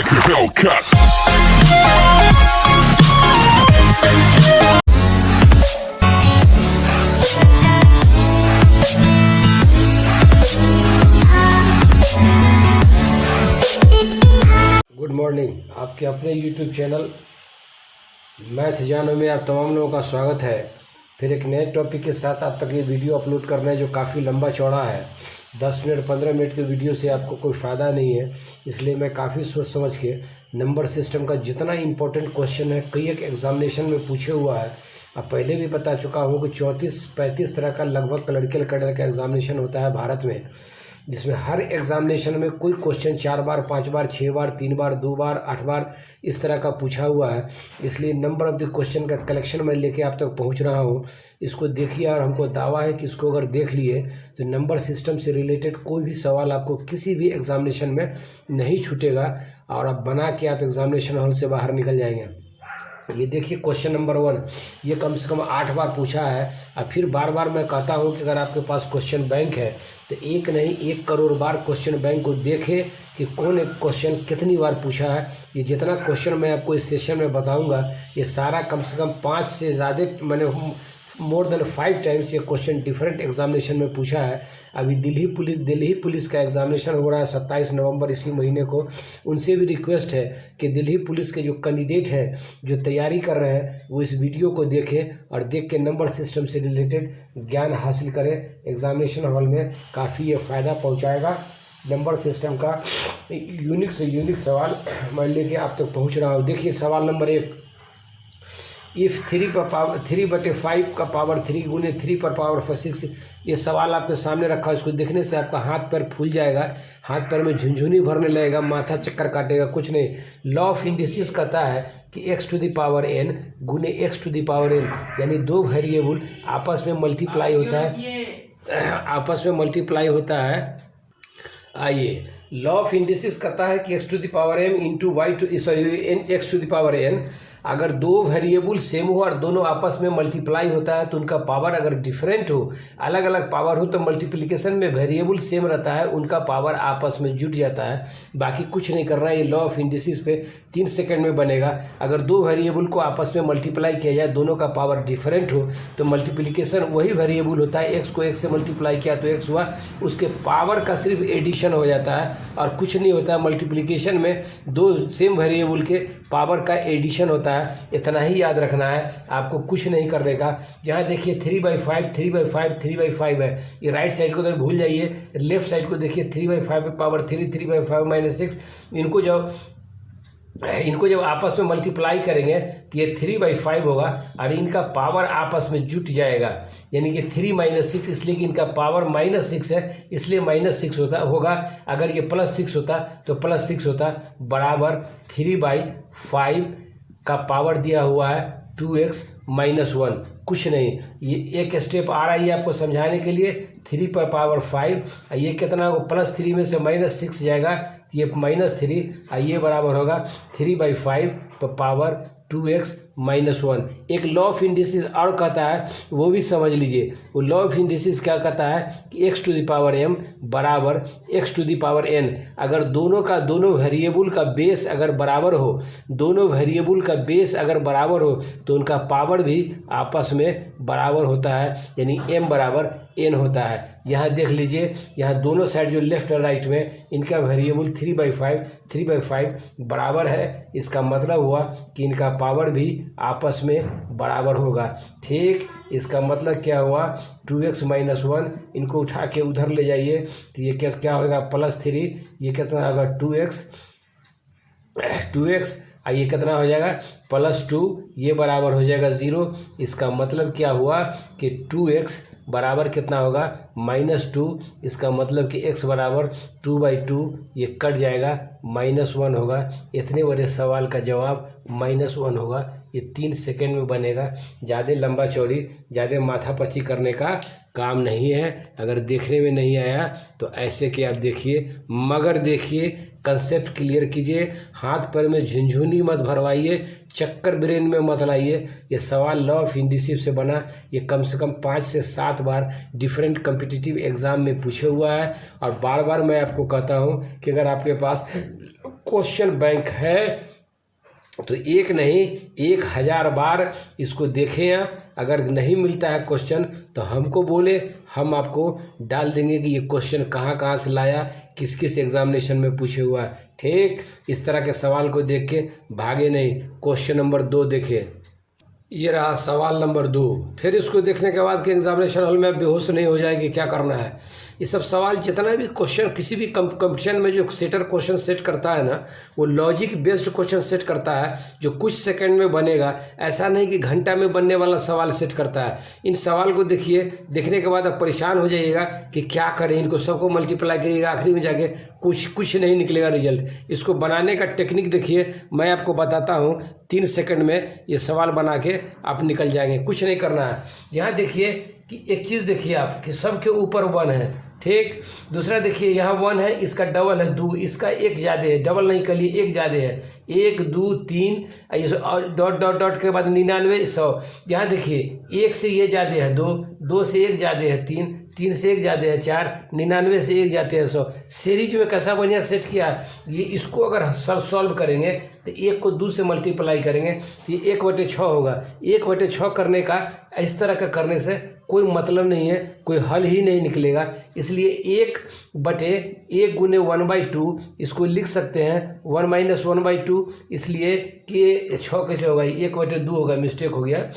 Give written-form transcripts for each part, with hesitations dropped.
like a Hellcat. Good morning. आपके अपने YouTube channel math जानो में आप तमाम लोगों का स्वागत है। फिर एक नए टॉपिक के साथ आप तक ये वीडियो अपलोड करना है जो काफ़ी लंबा चौड़ा है। 10 मिनट 15 मिनट के वीडियो से आपको कोई फ़ायदा नहीं है, इसलिए मैं काफ़ी सोच समझ के नंबर सिस्टम का जितना इम्पोर्टेंट क्वेश्चन है कई एक एग्जामिनेशन में पूछे हुआ है। अब पहले भी बता चुका हूँ कि 34-35 तरह का लगभग क्लरिकल कैडर का एग्जामिनेशन होता है भारत में, जिसमें हर एग्जामिनेशन में कोई क्वेश्चन 4 बार 5 बार 6 बार 3 बार 2 बार 8 बार इस तरह का पूछा हुआ है। इसलिए नंबर ऑफ द क्वेश्चन का कलेक्शन मैं लेके आप तक पहुंच रहा हूं। इसको देखिए और हमको दावा है कि इसको अगर देख लिए तो नंबर सिस्टम से रिलेटेड कोई भी सवाल आपको किसी भी एग्जामिनेशन में नहीं छूटेगा और आप बना के आप एग्जामिनेशन हॉल से बाहर निकल जाएंगे। ये देखिए क्वेश्चन नंबर 1, ये कम से कम 8 बार पूछा है। और फिर बार बार मैं कहता हूँ कि अगर आपके पास क्वेश्चन बैंक है तो एक नहीं 1 करोड़ बार क्वेश्चन बैंक को देखें कि कौन एक क्वेश्चन कितनी बार पूछा है। ये जितना क्वेश्चन मैं आपको इस सेशन में बताऊंगा ये सारा कम से कम 5 से ज़्यादा मैंने मोर देन 5 टाइम्स ये क्वेश्चन डिफरेंट एग्जामिनेशन में पूछा है। अभी दिल्ली पुलिस का एग्जामिनेशन हो रहा है 27 नवंबर इसी महीने को। उनसे भी रिक्वेस्ट है कि दिल्ली पुलिस के जो कैंडिडेट हैं जो तैयारी कर रहे हैं वो इस वीडियो को देखें और देख के नंबर सिस्टम से रिलेटेड ज्ञान हासिल करें। एग्जामिनेशन हॉल में काफ़ी ये फ़ायदा पहुँचाएगा। नंबर सिस्टम का यूनिक से यूनिक सवाल मैं लेके आप तक पहुँच रहा हूँ। देखिए सवाल नंबर 1, इफ़ 3/5 का पावर 3 गुने 3 पर पावर 6। ये सवाल आपके सामने रखा है। इसको देखने से आपका हाथ पैर फूल जाएगा, हाथ पैर में झुनझुनी भरने लगेगा, माथा चक्कर काटेगा। कुछ नहीं, लॉ ऑफ इंडिसेस कहता है कि x to the power n गुने x to the power n, यानी दो वेरिएबल आपस में मल्टीप्लाई होता है। आइए, लॉ ऑफ इंडिसेस कहता है कि x to the power m into x to the power n, अगर दो वेरिएबल सेम हो और दोनों आपस में मल्टीप्लाई होता है तो उनका पावर अगर डिफरेंट हो, अलग अलग पावर हो, तो मल्टीप्लिकेशन में वेरिएबल सेम रहता है, उनका पावर आपस में जुट जाता है। बाकी कुछ नहीं करना है। ये लॉ ऑफ इंडिसेस पे 3 सेकंड में बनेगा। अगर दो वेरिएबल को आपस में मल्टीप्लाई किया जाए, दोनों का पावर डिफरेंट हो, तो मल्टीप्लिकेशन वही वेरिएबल होता है। एक्स को 1 से मल्टीप्लाई किया तो एक्स हुआ, उसके पावर का सिर्फ एडिशन हो जाता है और कुछ नहीं होता है। मल्टीप्लिकेशन में दो सेम वेरिएबल के पावर का एडिशन होता है। इतना ही याद रखना है, आपको कुछ नहीं करने का। जहाँ देखिए 3/5 है, ये राइट साइड को तो भूल जाइए, लेफ्ट साइड को देखिए 3/5 पावर 3/5 माइनस 6। इनको जब आपस में मल्टीप्लाई करेंगे तो ये 3/5 होगा और इनका पावर आपस में जुट जाएगा, यानी कि 3 - 6, इसलिए कि इनका पावर -6 है, इसलिए -6 होगा। अगर ये +6 होता तो +6 होता, बराबर 3/5 का पावर दिया हुआ है 2x - 1। कुछ नहीं, ये एक स्टेप आ रहा है आपको समझाने के लिए। 3 पर पावर 5, ये कितना होगा, +3 में से -6 जाएगा, ये -3, ये बराबर होगा 3/5 पर पावर 2x - 1। एक लॉ ऑफ इंडिसेस और कहता है, वो भी समझ लीजिए। वो लॉ ऑफ इंडिसेस क्या कहता है कि x to the power m बराबर x to the power n। अगर दोनों वेरिएबल का बेस अगर बराबर हो, तो उनका पावर भी आपस में बराबर होता है, यानी m बराबर n होता है। यहाँ देख लीजिए, यहाँ दोनों साइड जो लेफ्ट और राइट में इनका वेरिएबल 3/5 बराबर है। इसका मतलब हुआ कि इनका पावर भी आपस में बराबर होगा। ठीक, इसका मतलब क्या हुआ, 2x - 1, इनको उठा के उधर ले जाइए तो ये क्या होगा, +3, ये कितना होगा 2x, ये कितना हो जाएगा +2, ये बराबर हो जाएगा 0। इसका मतलब क्या हुआ कि 2x बराबर कितना होगा -2। इसका मतलब कि x बराबर 2/2, ये कट जाएगा, -1 होगा। इतने बड़े सवाल का जवाब -1 होगा। ये 3 सेकंड में बनेगा। ज़्यादा लंबा चौड़ी, ज़्यादा माथापच्ची करने का काम नहीं है। अगर देखने में नहीं आया तो ऐसे कि आप देखिए, मगर देखिए, कंसेप्ट क्लियर कीजिए, हाथ पैर में झुनझुनी मत भरवाइए, चक्कर ब्रेन में मत लाइए। ये सवाल लॉ ऑफ इंडिसेस से बना, ये कम से कम 5 से 7 बार डिफरेंट कम्पिटिटिव एग्ज़ाम में पूछे हुआ है। और बार बार मैं आपको कहता हूँ कि अगर आपके पास क्वेश्चन बैंक है। तो एक नहीं 1000 बार इसको देखें आप। अगर नहीं मिलता है क्वेश्चन तो हमको बोले, हम आपको डाल देंगे कि ये क्वेश्चन कहाँ कहाँ से लाया, किस किस एग्जामिनेशन में पूछे हुआ है। ठीक, इस तरह के सवाल को देख के भागे नहीं। क्वेश्चन नंबर 2 देखें, ये रहा सवाल नंबर 2। फिर इसको देखने के बाद कि एग्जामिनेशन हॉल में बेहोश नहीं हो जाएगी, क्या करना है। ये सब सवाल जितना भी क्वेश्चन किसी भी कंपटीशन में जो सेटर क्वेश्चन सेट करता है ना, वो लॉजिक बेस्ड क्वेश्चन सेट करता है जो कुछ सेकंड में बनेगा। ऐसा नहीं कि घंटा में बनने वाला सवाल सेट करता है। इन सवाल को देखिए, देखने के बाद आप परेशान हो जाइएगा कि क्या करें, इनको सबको मल्टीप्लाई करिएगा, आखिरी में जाके कुछ नहीं निकलेगा रिजल्ट। इसको बनाने का टेक्निक देखिए, मैं आपको बताता हूँ। 3 सेकंड में ये सवाल बना के आप निकल जाएंगे, कुछ नहीं करना है। यहाँ देखिए कि एक चीज़ देखिए आप कि सबके ऊपर 1 है। ठीक, दूसरा देखिए यहाँ 1 है, इसका डबल है 2, इसका 1 ज़्यादा है, डबल नहीं कर लिए 1 ज़्यादा है, 1 2 3 और डॉट डॉट डॉट के बाद 99 100। यहाँ देखिए 1 से ये ज़्यादा है 2, 2 से 1 ज़्यादा है 3, 3 से 1 ज़्यादा है 4, 99 से 1 ज़्यादा है 100। सीरीज में कैसा बढ़िया सेट किया ये। इसको अगर सॉल्व करेंगे तो 1 को 2 से मल्टीप्लाई करेंगे तो ये 1/6 होगा। 1/6 करने का इस तरह का करने से कोई मतलब नहीं है, कोई हल ही नहीं निकलेगा। इसलिए 1/1 गुने 1/2 इसको लिख सकते हैं 1 - 1/2, इसलिए कि 6 कैसे होगा, 1/2 होगा, मिस्टेक हो गया,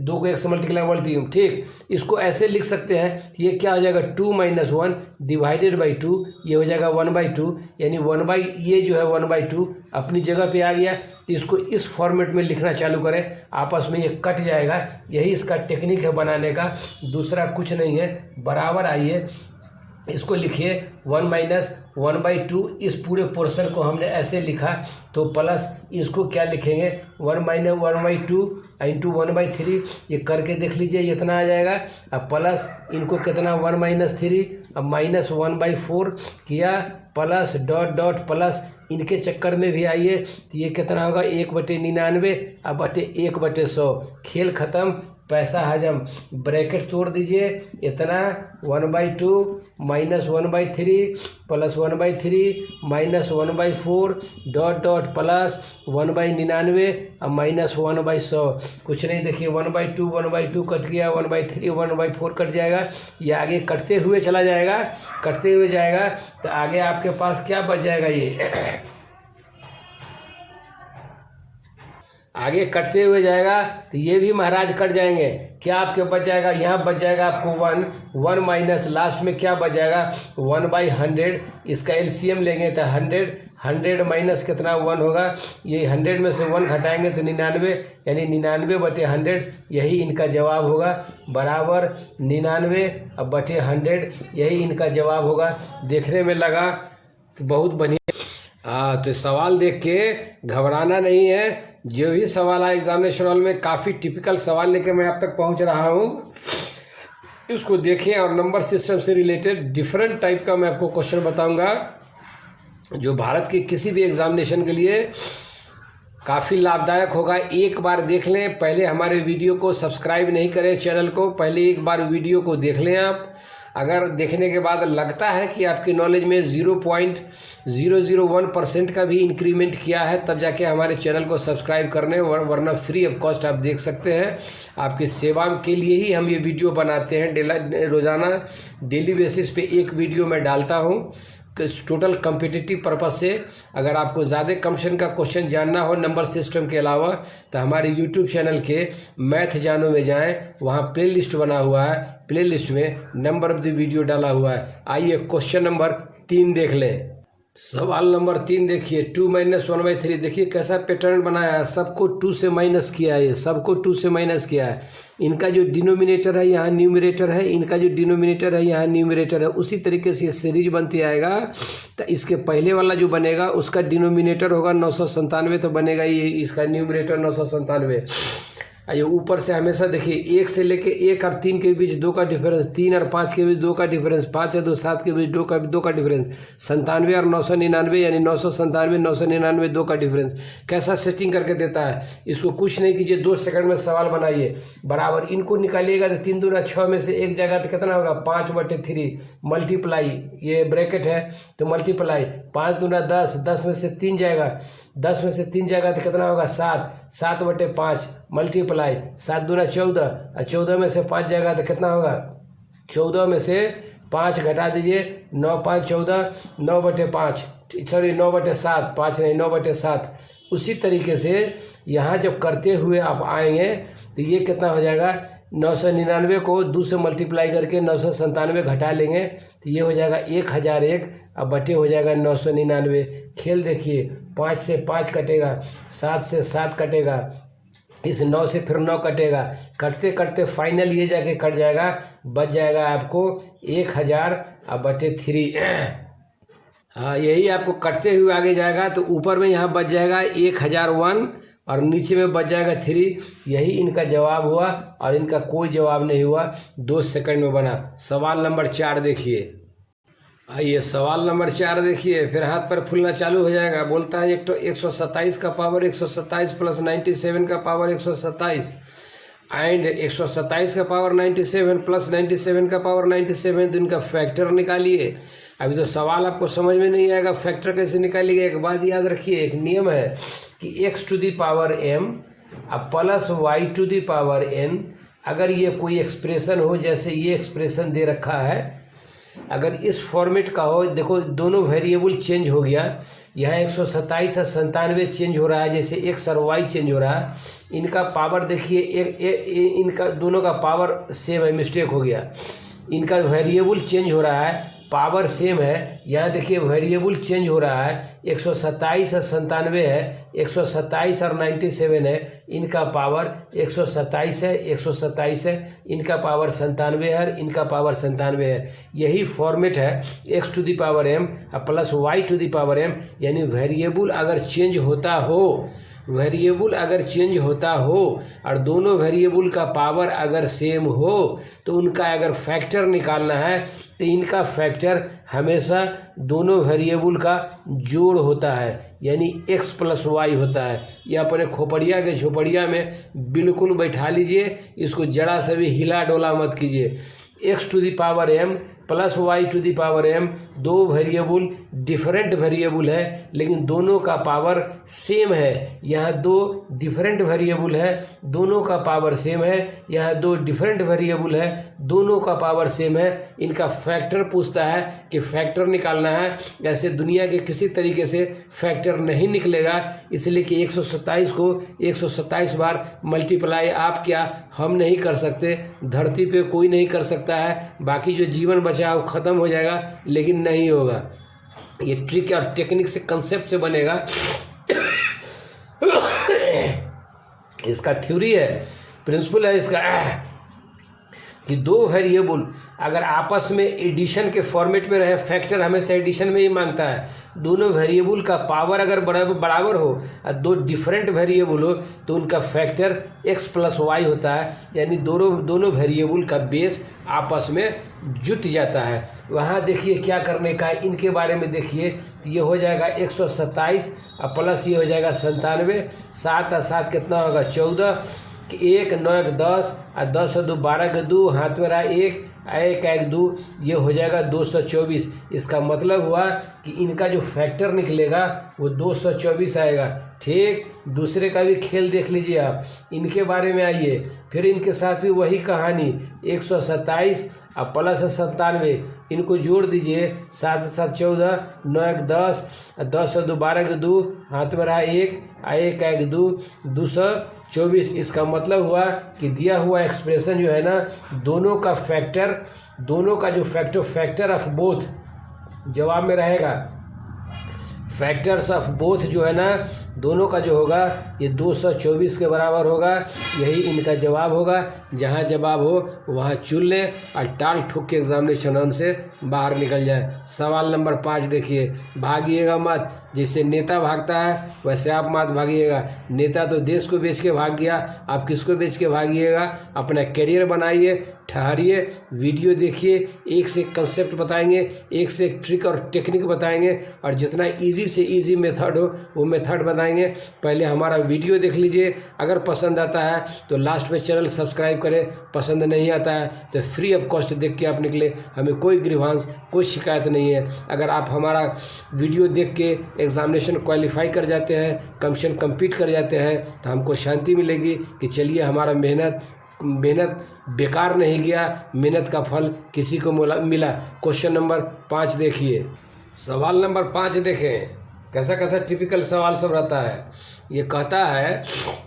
2 को 1 से मल्टीप्लाई बोलती हूँ। ठीक, इसको ऐसे लिख सकते हैं, ये क्या हो जाएगा 2 - 1 डिवाइडेड बाई 2, ये हो जाएगा 1/2, यानी ये जो है 1/2 अपनी जगह पे आ गया। तो इसको इस फॉर्मेट में लिखना चालू करें, आपस में ये कट जाएगा। यही इसका टेक्निक है बनाने का, दूसरा कुछ नहीं है। बराबर आइए इसको लिखिए 1 - 1/2, इस पूरे पोर्शन को हमने ऐसे लिखा, तो प्लस इसको क्या लिखेंगे 1 - 1/2 इंटू 1/3, ये करके देख लीजिए इतना आ जाएगा। अब प्लस इनको कितना 1 - 3, अब -1/4 किया, प्लस डॉट डॉट प्लस इनके चक्कर में भी आइए तो ये कितना होगा 1/99 अब बटे 1/100। खेल ख़त्म, पैसा हजम। ब्रैकेट तोड़ दीजिए, इतना 1/2 - 1/3 प्लस 1/3 - 1/4 डॉट डॉट प्लस 1/99 अब -1/100। कुछ नहीं, देखिए 1/2 1/2 कट गया, 1/3 1/4 कट जाएगा। ये आगे कटते हुए चला जाएगा, कटते हुए जाएगा तो आगे आपके पास क्या बच जाएगा, ये आगे कटते हुए जाएगा तो ये भी महाराज कट जाएंगे। क्या आपके बच जाएगा, यहाँ बच जाएगा आपको 1 माइनस लास्ट में क्या बच जाएगा 1/100। इसका एलसीएम लेंगे तो 100 माइनस कितना 1 होगा, ये 100 में से 1 घटाएंगे तो 99, यानी 99/100 यही इनका जवाब होगा। बराबर 99/100 यही इनका जवाब होगा। देखने में लगा कि बहुत बढ़िया। तो सवाल देख के घबराना नहीं है। जो भी सवाल आए एग्जामिनेशन हॉल में, काफ़ी टिपिकल सवाल लेके मैं आप तक पहुंच रहा हूं, इसको देखें। और नंबर सिस्टम से रिलेटेड डिफरेंट टाइप का मैं आपको क्वेश्चन बताऊंगा जो भारत के किसी भी एग्जामिनेशन के लिए काफ़ी लाभदायक होगा। एक बार देख लें, पहले हमारे वीडियो को सब्सक्राइब नहीं करें चैनल को, पहले एक बार वीडियो को देख लें आप। अगर देखने के बाद लगता है कि आपकी नॉलेज में 0.001% का भी इंक्रीमेंट किया है, तब जाके हमारे चैनल को सब्सक्राइब करने, वरना फ्री ऑफ कॉस्ट आप देख सकते हैं। आपकी सेवा के लिए ही हम ये वीडियो बनाते हैं। रोज़ाना डेली बेसिस पे एक वीडियो मैं डालता हूँ टोटल कम्पिटिटिव पर्पज से। अगर आपको ज़्यादा कंपटीशन का क्वेश्चन जानना हो नंबर सिस्टम के अलावा, तो हमारे यूट्यूब चैनल के मैथ जानो में जाएं, वहाँ प्ले लिस्ट बना हुआ है, प्ले लिस्ट में नंबर ऑफ द वीडियो डाला हुआ है। आइए क्वेश्चन नंबर 3 देख लें। सवाल नंबर 3 देखिए, 2 - 1/3। देखिए कैसा पैटर्न बनाया है, सबको 2 से माइनस किया है, सबको 2 से माइनस किया है। इनका जो डिनोमिनेटर है यहाँ न्यूमरेटर है, इनका जो डिनोमिनेटर है यहाँ न्यूमरेटर है। उसी तरीके से ये सीरीज बनती आएगा। तो इसके पहले वाला जो बनेगा उसका डिनोमिनेटर होगा 997, तो बनेगा ये इसका न्यूमरेटर 997। ये ऊपर से हमेशा देखिए 1 से लेके 1 और 3 के बीच 2 का डिफरेंस, 3 और 5 के बीच 2 का डिफरेंस, 5 और 2 7 के बीच 2 का डिफरेंस, 97 और 999 यानी 997 999 2 का डिफरेंस। कैसा सेटिंग करके देता है, इसको कुछ नहीं कीजिए, 2 सेकंड में सवाल बनाइए। बराबर इनको निकालिएगा तो 3 दूना 6 में से 1 जगह तो कितना होगा 5/3, मल्टीप्लाई ये ब्रैकेट है तो मल्टीप्लाई 5 दूना 10, 10 में से 3 जाएगा, 10 में से 3 जाएगा तो कितना होगा 7, 7/5 मल्टीप्लाई 7 दूना 14, और 14 में से 5 जाएगा तो कितना होगा 14 में से 5 घटा दीजिए, 9 5 14, 9/5 सॉरी 9/7, 5 नहीं 9/7। उसी तरीके से यहाँ जब करते हुए आप आएंगे तो ये कितना हो जाएगा 999 को 2 से मल्टीप्लाई करके 997 घटा लेंगे तो ये हो जाएगा 1001, अब बटे हो जाएगा 999। खेल देखिए 5 से 5 कटेगा, 7 से 7 कटेगा, इस 9 से फिर 9 कटेगा, कटते कटते फाइनल ये जाके कट जाएगा, बच जाएगा आपको 1000/3। हाँ यही आपको कटते हुए आगे जाएगा तो ऊपर में यहाँ बच जाएगा 1001 और नीचे में बच जाएगा 3। यही इनका जवाब हुआ और इनका कोई जवाब नहीं हुआ, 2 सेकंड में बना। सवाल नंबर 4 देखिए। आइए सवाल नंबर 4 देखिए, फिर हाथ पर फूलना चालू हो जाएगा। बोलता है 127 का पावर 127 प्लस 97 का पावर 127 एंड 127 का पावर 97 प्लस 97 का पावर 97, तो इनका फैक्टर निकालिए। अभी तो सवाल आपको समझ में नहीं आएगा फैक्टर कैसे निकालिएगा। एक बात याद रखिए, एक नियम है कि x to the power m plus y to the power n, अगर ये कोई एक्सप्रेशन हो, जैसे ये एक्सप्रेशन दे रखा है, अगर इस फॉर्मेट का हो, देखो दोनों वेरिएबल चेंज हो गया, यहाँ 127 और 97 चेंज हो रहा है, जैसे x और y चेंज हो रहा है। इनका पावर देखिए इनका दोनों का पावर सेम है, मिस्टेक हो गया, इनका वेरिएबल चेंज हो रहा है, पावर सेम है। यहाँ देखिए वेरिएबल चेंज हो रहा है, 127 और 97 है, 127 और 97 है, इनका पावर 127 है, 127 है, इनका पावर 97 है, इनका पावर 97 है। यही फॉर्मेट है x to the power m plus y to the power m, यानी वेरिएबल अगर चेंज होता हो, वेरिएबल अगर चेंज होता हो और दोनों वेरिएबल का पावर अगर सेम हो तो उनका अगर फैक्टर निकालना है तो इनका फैक्टर हमेशा दोनों वेरिएबल का जोड़ होता है, यानी x प्लस वाई होता है। ये अपने खोपड़िया के झोपड़िया में बिल्कुल बैठा लीजिए, इसको जरा से भी हिला डोला मत कीजिए। x to the power m plus y to the power m, दो वेरिएबल डिफरेंट वेरिएबल है लेकिन दोनों का पावर सेम है। यहाँ दो डिफरेंट वेरिएबल है, दोनों का पावर सेम है, यहाँ दो डिफरेंट वेरिएबल है, दोनों का पावर सेम है। इनका फैक्टर पूछता है कि फैक्टर निकालना है, ऐसे दुनिया के किसी तरीके से फैक्टर नहीं निकलेगा, इसलिए कि 127 को 127 बार मल्टीप्लाई आप क्या हम नहीं कर सकते, धरती पे कोई नहीं कर सकता है, बाकी जो जीवन बचा वो ख़त्म हो जाएगा लेकिन नहीं होगा। ये ट्रिक और टेक्निक से कंसेप्ट से बनेगा। इसका थ्योरी है, प्रिंसिपल है इसका कि दो वेरिएबल अगर आपस में एडिशन के फॉर्मेट में रहे, फैक्टर हमेशा एडिशन में ही मांगता है, दोनों वेरिएबल का पावर अगर बराबर हो और दो डिफरेंट वेरिएबल हो तो उनका फैक्टर x प्लस वाई होता है, यानी दोनों वेरिएबल का बेस आपस में जुट जाता है। वहाँ देखिए क्या करने का है, इनके बारे में देखिए, तो ये हो जाएगा 127 और प्लस ये हो जाएगा 97, 7 और 7 कितना होगा 14, 1 9 1 10 और 10 और 2 12 के 2 हाथ में रहा 1 1 1 2, ये हो जाएगा 224। इसका मतलब हुआ कि इनका जो फैक्टर निकलेगा वो 224 आएगा। ठीक, दूसरे का भी खेल देख लीजिए आप, इनके बारे में आइए, फिर इनके साथ भी वही कहानी 127 और प्लस 97, इनको जोड़ दीजिए, 7 7 14 9 1 10 10 और 2 12 के 2 हाथ में रहा 1 1 1 2 224। इसका मतलब हुआ कि दिया हुआ एक्सप्रेशन जो है ना, दोनों का फैक्टर, दोनों का जो फैक्टर ऑफ बोथ जवाब में रहेगा, फैक्टर्स ऑफ बोथ जो है ना, दोनों का जो होगा ये 224 के बराबर होगा। यही इनका जवाब होगा। जहाँ जवाब हो वहाँ चुन लें और टाल ठुक के एग्जामिनेशन हॉल से बाहर निकल जाए। सवाल नंबर 5 देखिए, भागिएगा मत। जैसे नेता भागता है वैसे आप मत भागिएगा। नेता तो देश को बेच के भाग गया, आप किसको बेच के भागिएगा? अपना करियर बनाइए, ठहरिए, वीडियो देखिए, एक से एक कंसेप्ट बताएंगे, एक से एक ट्रिक और टेक्निक बताएंगे, और जितना इजी से इजी मेथड हो वो मेथड बताएंगे। पहले हमारा वीडियो देख लीजिए, अगर पसंद आता है तो लास्ट में चैनल सब्सक्राइब करें, पसंद नहीं आता है तो फ्री ऑफ कॉस्ट देख के आप निकले, हमें कोई ग्रीवांस कोई शिकायत नहीं है। अगर आप हमारा वीडियो देख के एग्जामिनेशन क्वालिफाई कर जाते हैं, कमीशन कंप्लीट कर जाते हैं, तो हमको शांति मिलेगी कि चलिए हमारा मेहनत बेकार नहीं गया, मेहनत का फल किसी को मिला। क्वेश्चन नंबर 5 देखिए। सवाल नंबर 5 देखें, कैसा कैसा टिपिकल सवाल सब रहता है। ये कहता है,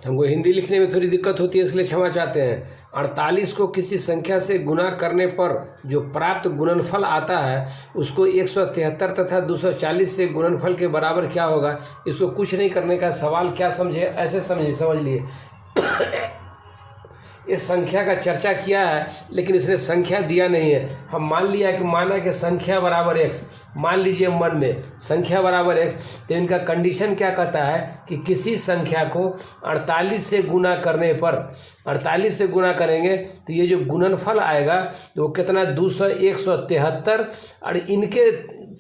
हमको हिंदी लिखने में थोड़ी दिक्कत होती है इसलिए क्षमा चाहते हैं। 48 को किसी संख्या से गुना करने पर जो प्राप्त गुणनफल आता है उसको 173 तथा 240 से गुणनफल के बराबर क्या होगा? इसको कुछ नहीं करने का, सवाल क्या समझे ऐसे समझ लिए। इस संख्या का चर्चा किया है लेकिन इसने संख्या दिया नहीं है। हम मान लिया कि माना कि संख्या बराबर x, मान लीजिए मन में संख्या बराबर x, तो इनका कंडीशन क्या कहता है कि किसी संख्या को 48 से गुना करने पर, 48 से गुना करेंगे तो ये जो गुणनफल आएगा तो वो कितना 173, और इनके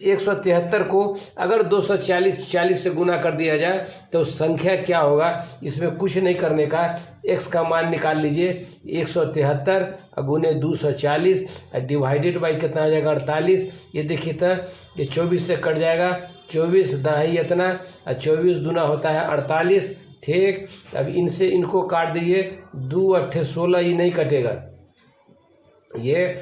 173 को अगर 240 से गुना कर दिया जाए तो संख्या क्या होगा? इसमें कुछ नहीं करने का, x का मान निकाल लीजिए, 173 गुने 240 डिवाइडेड बाई कितना हो जाएगा? 48। ये देखिए तो ये 24 से कट जाएगा, 24 दाही इतना, 24 दूना होता है 48। ठीक, अब इनसे इनको काट दीजिए, 2 अट्ठे 16, ये नहीं कटेगा, ये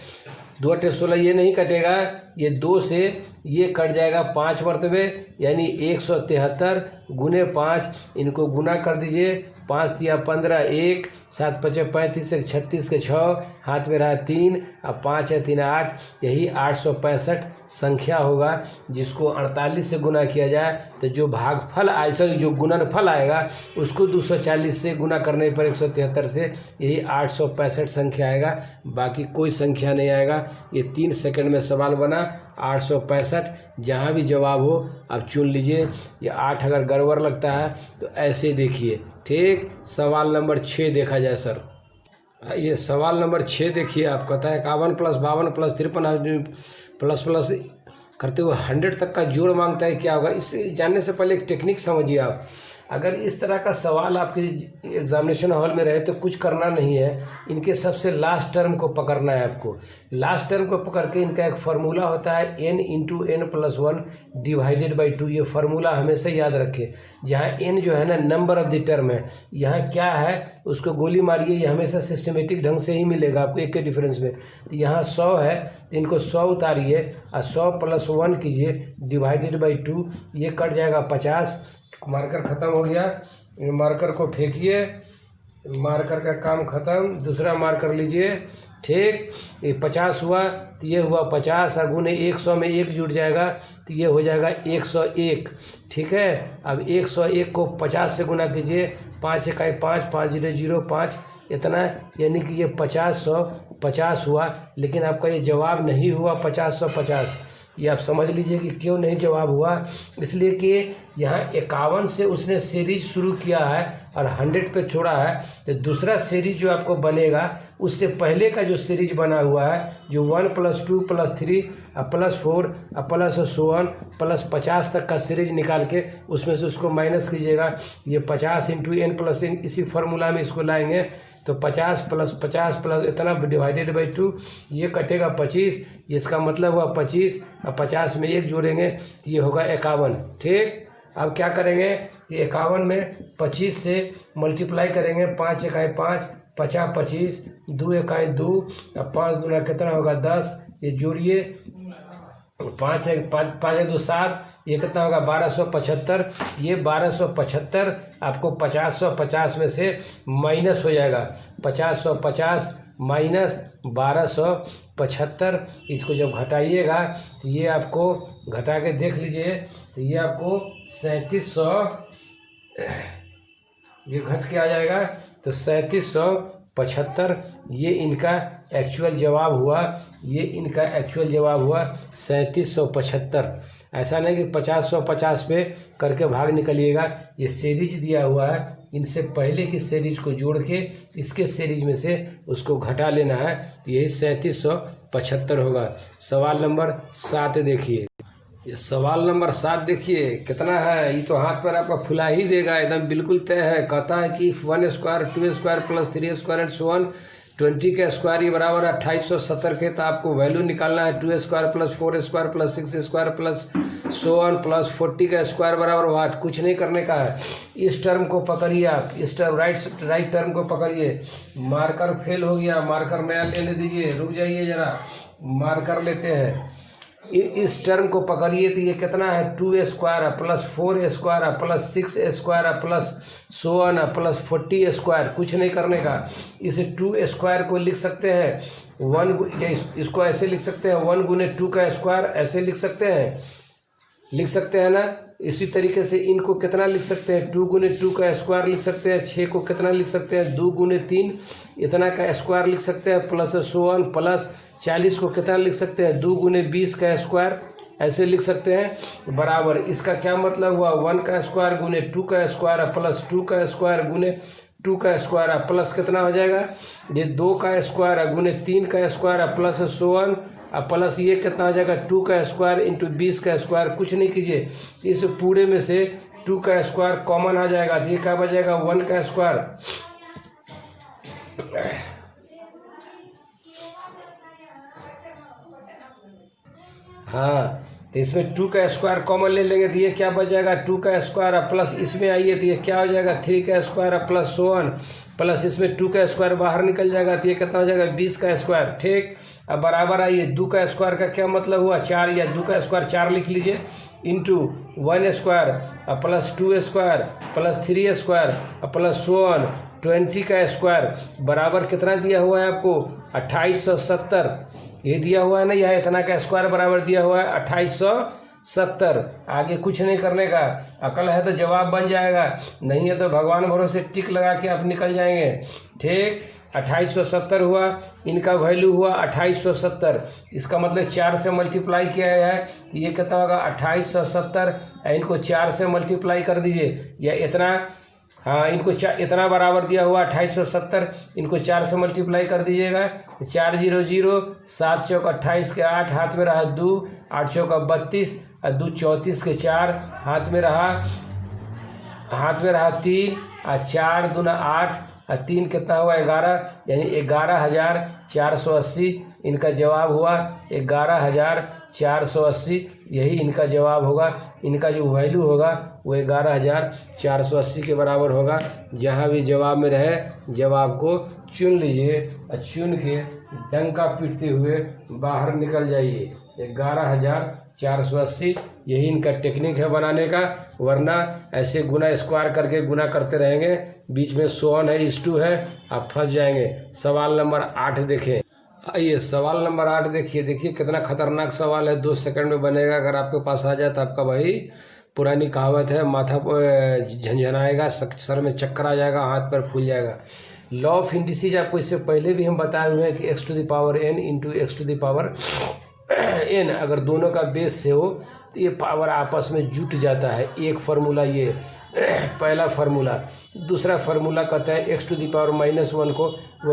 2 अट्ठे 16 ये नहीं कटेगा, ये 2 से ये कट जाएगा 5 मरतबे, यानी 173 गुने 5, इनको गुना कर दीजिए, 5 तिया 15, 1, 7 पचे 35, 36 के 6, हाथ में रहा 3, अब 5 है 3 8, यही 865 संख्या होगा जिसको 48 से गुना किया जाए तो जो भागफल आए, सॉरी जो गुणनफल आएगा उसको 240 से गुना करने पर 173 से, यही 865 संख्या आएगा, बाकी कोई संख्या नहीं आएगा। ये 3 सेकंड में सवाल बना, 865। जहाँ भी जवाब हो आप चुन लीजिए। ये 8 अगर गड़बड़ लगता है तो ऐसे देखिए। ठीक, सवाल नंबर 6 देखा जाए सर। ये सवाल नंबर 6 देखिए, आप कहता है 51 + 52 + 53 प्लस करते हुए 100 तक का जोड़ मांगता है, क्या होगा? इससे जानने से पहले एक टेक्निक समझिए आप। अगर इस तरह का सवाल आपके एग्जामिनेशन हॉल में रहे तो कुछ करना नहीं है, इनके सबसे लास्ट टर्म को पकड़ना है आपको। लास्ट टर्म को पकड़ के इनका एक फार्मूला होता है n × n + 1 डिवाइडेड बाई 2। ये फार्मूला हमेशा याद रखें। जहाँ n जो है ना नंबर ऑफ द टर्म है, यहाँ क्या है उसको गोली मारिए, ये हमेशा सिस्टमेटिक ढंग से ही मिलेगा आपको एक के डिफरेंस में। तो यहाँ 100 है तो इनको 100 उतारिए और 100 + 1 कीजिए डिवाइडेड बाई 2, ये कट जाएगा 50। मार्कर ख़त्म हो गया, मार्कर को फेंकिए, मार्कर का काम ख़त्म, दूसरा मार्कर लीजिए। ठीक, ये 50 हुआ तो ये हुआ 50, और गुने 100 में 1 जुड़ जाएगा तो ये हो जाएगा 101। ठीक है, अब 101 को 50 से गुना कीजिए, 5 × 1 5, 5 0 0 5, इतना, यानी कि ये 50 हुआ, लेकिन आपका ये जवाब नहीं हुआ 50 ये आप समझ लीजिए कि क्यों नहीं जवाब हुआ। इसलिए कि यहाँ 51 से उसने सीरीज शुरू किया है और 100 पे छोड़ा है, तो दूसरा सीरीज जो आपको बनेगा उससे पहले का जो सीरीज बना हुआ है, जो 1 + 2 + 3 +4 +1 +50 तक का सीरीज निकाल के उसमें से उसको माइनस कीजिएगा। ये 50 × n + n, इसी फार्मूला में इसको लाएंगे तो 50 + 50 + इतना डिवाइडेड बाई 2, ये कटेगा 25, इसका मतलब हुआ 25, और 50 में 1 जोड़ेंगे तो ये होगा 51। ठीक, अब क्या करेंगे कि 51 में 25 से मल्टीप्लाई करेंगे, 5 × 1 5, 50 25, 2 × 1 2, अब 5 दूना कितना होगा 10, ये जोड़िए, 5 × 2 7, ये कितना होगा 1275। ये 1275 आपको 50 में से माइनस हो जाएगा, 50 माइनस 1275, इसको जब घटाइएगा तो ये आपको घटा के देख लीजिए तो ये आपको 3700 ये घट के आ जाएगा तो 3775 ये इनका एक्चुअल जवाब हुआ। ये इनका एक्चुअल जवाब हुआ 3775। ऐसा नहीं कि 50-150 पे करके भाग निकलिएगा। ये सीरीज दिया हुआ है, इनसे पहले की सीरीज को जोड़ के इसके सीरीज में से उसको घटा लेना है, तो यही 3775 होगा। सवाल नंबर 7 देखिए। ये सवाल नंबर 7 देखिए कितना है। ये तो हाथ पर आपका फुला ही देगा, एकदम बिल्कुल तय है। कहता है कि 1 square 2 square plus 3 square and so on 20 का स्क्वायर ये बराबर 2870 के। तो आपको वैल्यू निकालना है 2 square plus 4 square plus 6 square plus so on plus 40 का स्क्वायर बराबर वाट। कुछ नहीं करने का है, इस टर्म को पकड़िए आप, इस टर्म राइट टर्म को पकड़िए। मार्कर फेल हो गया, मार्कर नया लेने दीजिए, रुक जाइए जरा, मार्कर लेते हैं। इस टर्म को पकड़िए तो ये कितना है 2 square plus 4 square plus 6 square plus so on plus 40 square. कुछ नहीं करने का। इस 2 स्क्वायर को लिख सकते हैं 1, इसको ऐसे लिख सकते हैं 1 गुने 2 का स्क्वायर, ऐसे लिख सकते हैं ना। इसी तरीके से इनको कितना लिख सकते हैं 2 गुने 2 का स्क्वायर लिख सकते हैं। 6 को कितना लिख सकते हैं 2 गुने 3 इतना का स्क्वायर लिख सकते हैं प्लस सो ऑन प्लस 40 को कितना लिख सकते हैं 2 गुने 20 का स्क्वायर, ऐसे लिख सकते हैं बराबर। इसका क्या मतलब हुआ 1 का स्क्वायर गुने 2 का स्क्वायर प्लस 2 का स्क्वायर गुने 2 का स्क्वायर प्लस कितना हो जाएगा ये 2 का स्क्वायर गुने 3 का square plus so on plus ये कितना हो जाएगा 2 का स्क्वायर इंटू 20 का स्क्वायर। कुछ नहीं कीजिए, इस पूरे में से 2 का स्क्वायर कॉमन आ जाएगा तो ये क्या बचेगा 1 का स्क्वायर। हाँ, तो इसमें 2 का स्क्वायर कॉमन ले लेंगे तो ये क्या बच जाएगा 2 का स्क्वायर प्लस इसमें आइए तो ये क्या हो जाएगा 3 का square plus so on plus इसमें 2 का स्क्वायर बाहर निकल जाएगा तो ये कितना हो जाएगा 20 का स्क्वायर। ठीक, अब बराबर आइए 2 का स्क्वायर का क्या मतलब हुआ 4, या 2 का स्क्वायर 4 लिख लीजिए into 1 square plus 2 square plus 3 square plus so on 20 का स्क्वायर बराबर कितना दिया हुआ है आपको 2870। ये दिया हुआ है ना, यह इतना का स्क्वायर बराबर दिया हुआ है 2870। आगे कुछ नहीं करने का, अकल है तो जवाब बन जाएगा, नहीं है तो भगवान भरोसे टिक लगा के आप निकल जाएंगे। ठीक, 2870 हुआ, इनका वैल्यू हुआ 2870। इसका मतलब 4 से मल्टीप्लाई किया गया है, ये कितना होगा 2870। इनको 4 से मल्टीप्लाई कर दीजिए, या इतना, हाँ इनको इतना बराबर दिया हुआ 2870, इनको 4 से मल्टीप्लाई कर दीजिएगा। 4 0 0, 7 चौक 28 के 8, हाथ में रहा 2, 8 चौक 32 और 2 34 के 4, हाथ में रहा 3 और 4 दूना 8 और 3 कितना हुआ 11, यानी 11,480 इनका जवाब हुआ 11,480। यही इनका जवाब होगा। इनका जो वैल्यू होगा वो 11,480 के बराबर होगा। जहाँ भी जवाब में रहे जवाब को चुन लीजिए और चुन के डंका पीटते हुए बाहर निकल जाइए। 11,480 यही इनका टेक्निक है बनाने का, वरना ऐसे गुना स्क्वायर करके गुना करते रहेंगे, बीच में सो ऑन है इस टू है, आप फंस जाएंगे। सवाल नंबर 8 देखें। आइए सवाल नंबर 8 देखिए कितना खतरनाक सवाल है, 2 सेकंड में बनेगा। अगर आपके पास आ जाए तो आपका भाई पुरानी कहावत है, माथा झंझनाएगा, सर में चक्कर आ जाएगा, हाथ पर फूल जाएगा। लॉ ऑफ इंडिसेज आपको इससे पहले भी हम बताए हुए हैं कि x⁴n इंटू x⁴n अगर दोनों का बेस से हो तो ये पावर आपस में जुट जाता है। एक फार्मूला ये पहला फार्मूला। दूसरा फार्मूला कहता है x⁻⁻1 को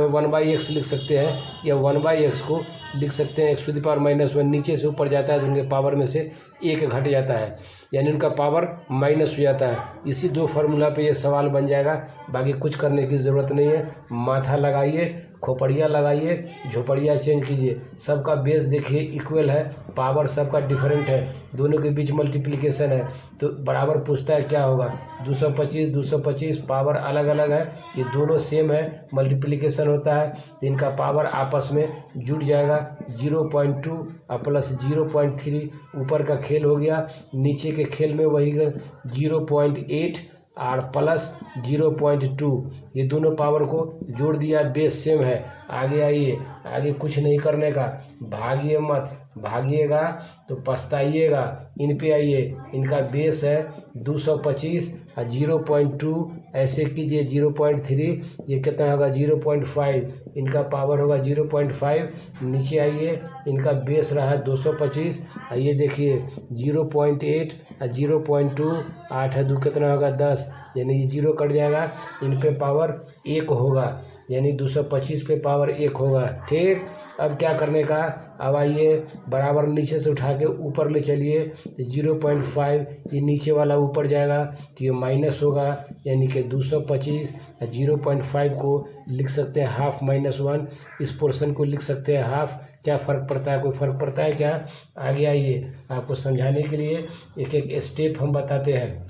1/x लिख सकते हैं, या 1/x को लिख सकते हैं x⁻⁻1। नीचे से ऊपर जाता है तो उनके पावर में से एक घट जाता है, यानी उनका पावर माइनस हो जाता है। इसी 2 फार्मूला पे ये सवाल बन जाएगा, बाकी कुछ करने की ज़रूरत नहीं है। माथा लगाइए, खोपड़िया लगाइए, झोपड़िया चेंज कीजिए, सबका बेस देखिए इक्वल है, पावर सबका डिफरेंट है, दोनों के बीच मल्टीप्लिकेशन है तो बराबर पूछता है क्या होगा 225 पावर अलग अलग है, ये दोनों सेम है, मल्टीप्लिकेशन होता है तो इनका पावर आपस में जुड़ जाएगा। 0.2 और प्लस 0.3 ऊपर का खेल हो गया, नीचे के खेल में वही 0.8 और प्लस 0.2, ये दोनों पावर को जोड़ दिया, बेस सेम है। आगे आइए, आगे कुछ नहीं करने का, भागिए मत, भागिएगा तो पछताइएगा। इन पे आइए, इनका बेस है 225 और 0.2 ऐसे कीजिए 0.3, ये कितना होगा 0.5, इनका पावर होगा 0.5। नीचे आइए, इनका बेस रहा 225 और ये देखिए 0.8 और 0.2, 8 है 2 कितना होगा 10, यानी ये 0 कट जाएगा। इन पे पावर 1 होगा, यानी 225 पे पावर 1 होगा। ठीक, अब क्या करने का, अब आइए बराबर नीचे से उठा के ऊपर ले चलिए तो 0.5 ये नीचे वाला ऊपर जाएगा तो ये माइनस होगा, यानी कि 225 और 0.5 को लिख सकते हैं हाफ -1, इस पोर्शन को लिख सकते हैं हाफ। क्या फ़र्क पड़ता है, कोई फ़र्क पड़ता है क्या? आगे आइए, आपको समझाने के लिए एक एक स्टेप हम बताते हैं।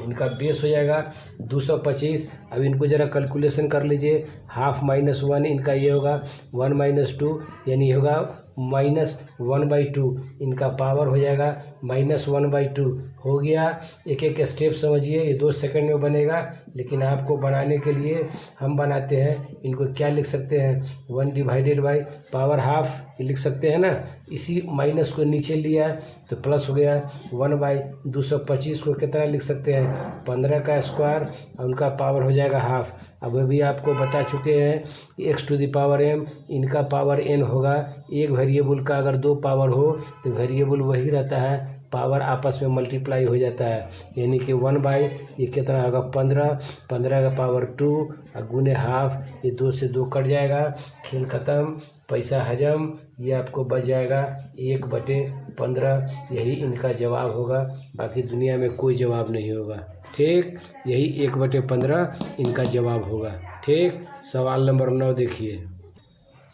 इनका बेस हो जाएगा 225। अब इनको ज़रा कैलकुलेशन कर लीजिए, हाफ -1 इनका ये होगा 1 - 2, यानी होगा -1/2। इनका पावर हो जाएगा -1/2 हो गया। एक एक स्टेप समझिए, ये 2 सेकंड में बनेगा, लेकिन आपको बनाने के लिए हम बनाते हैं। इनको क्या लिख सकते हैं, 1/, पावर हाफ ये लिख सकते हैं ना, इसी माइनस को नीचे लिया तो प्लस हो गया 1/225 को कितना लिख सकते हैं, 15 का स्क्वायर, और उनका पावर हो जाएगा हाफ। अब अभी आपको बता चुके हैं कि x⁻m इनका पावर n होगा। एक वेरिएबल का अगर 2 पावर हो तो वेरिएबल वही रहता है, पावर आपस में मल्टीप्लाई हो जाता है, यानी कि 1/ ये कितना होगा 15, 15 का पावर 2 और गुने हाफ, ये 2 से 2 कट जाएगा, खेल ख़त्म, पैसा हजम। ये आपको बच जाएगा 1/15। यही इनका जवाब होगा, बाकी दुनिया में कोई जवाब नहीं होगा। ठीक, यही 1/15 इनका जवाब होगा। ठीक, सवाल नंबर 9 देखिए।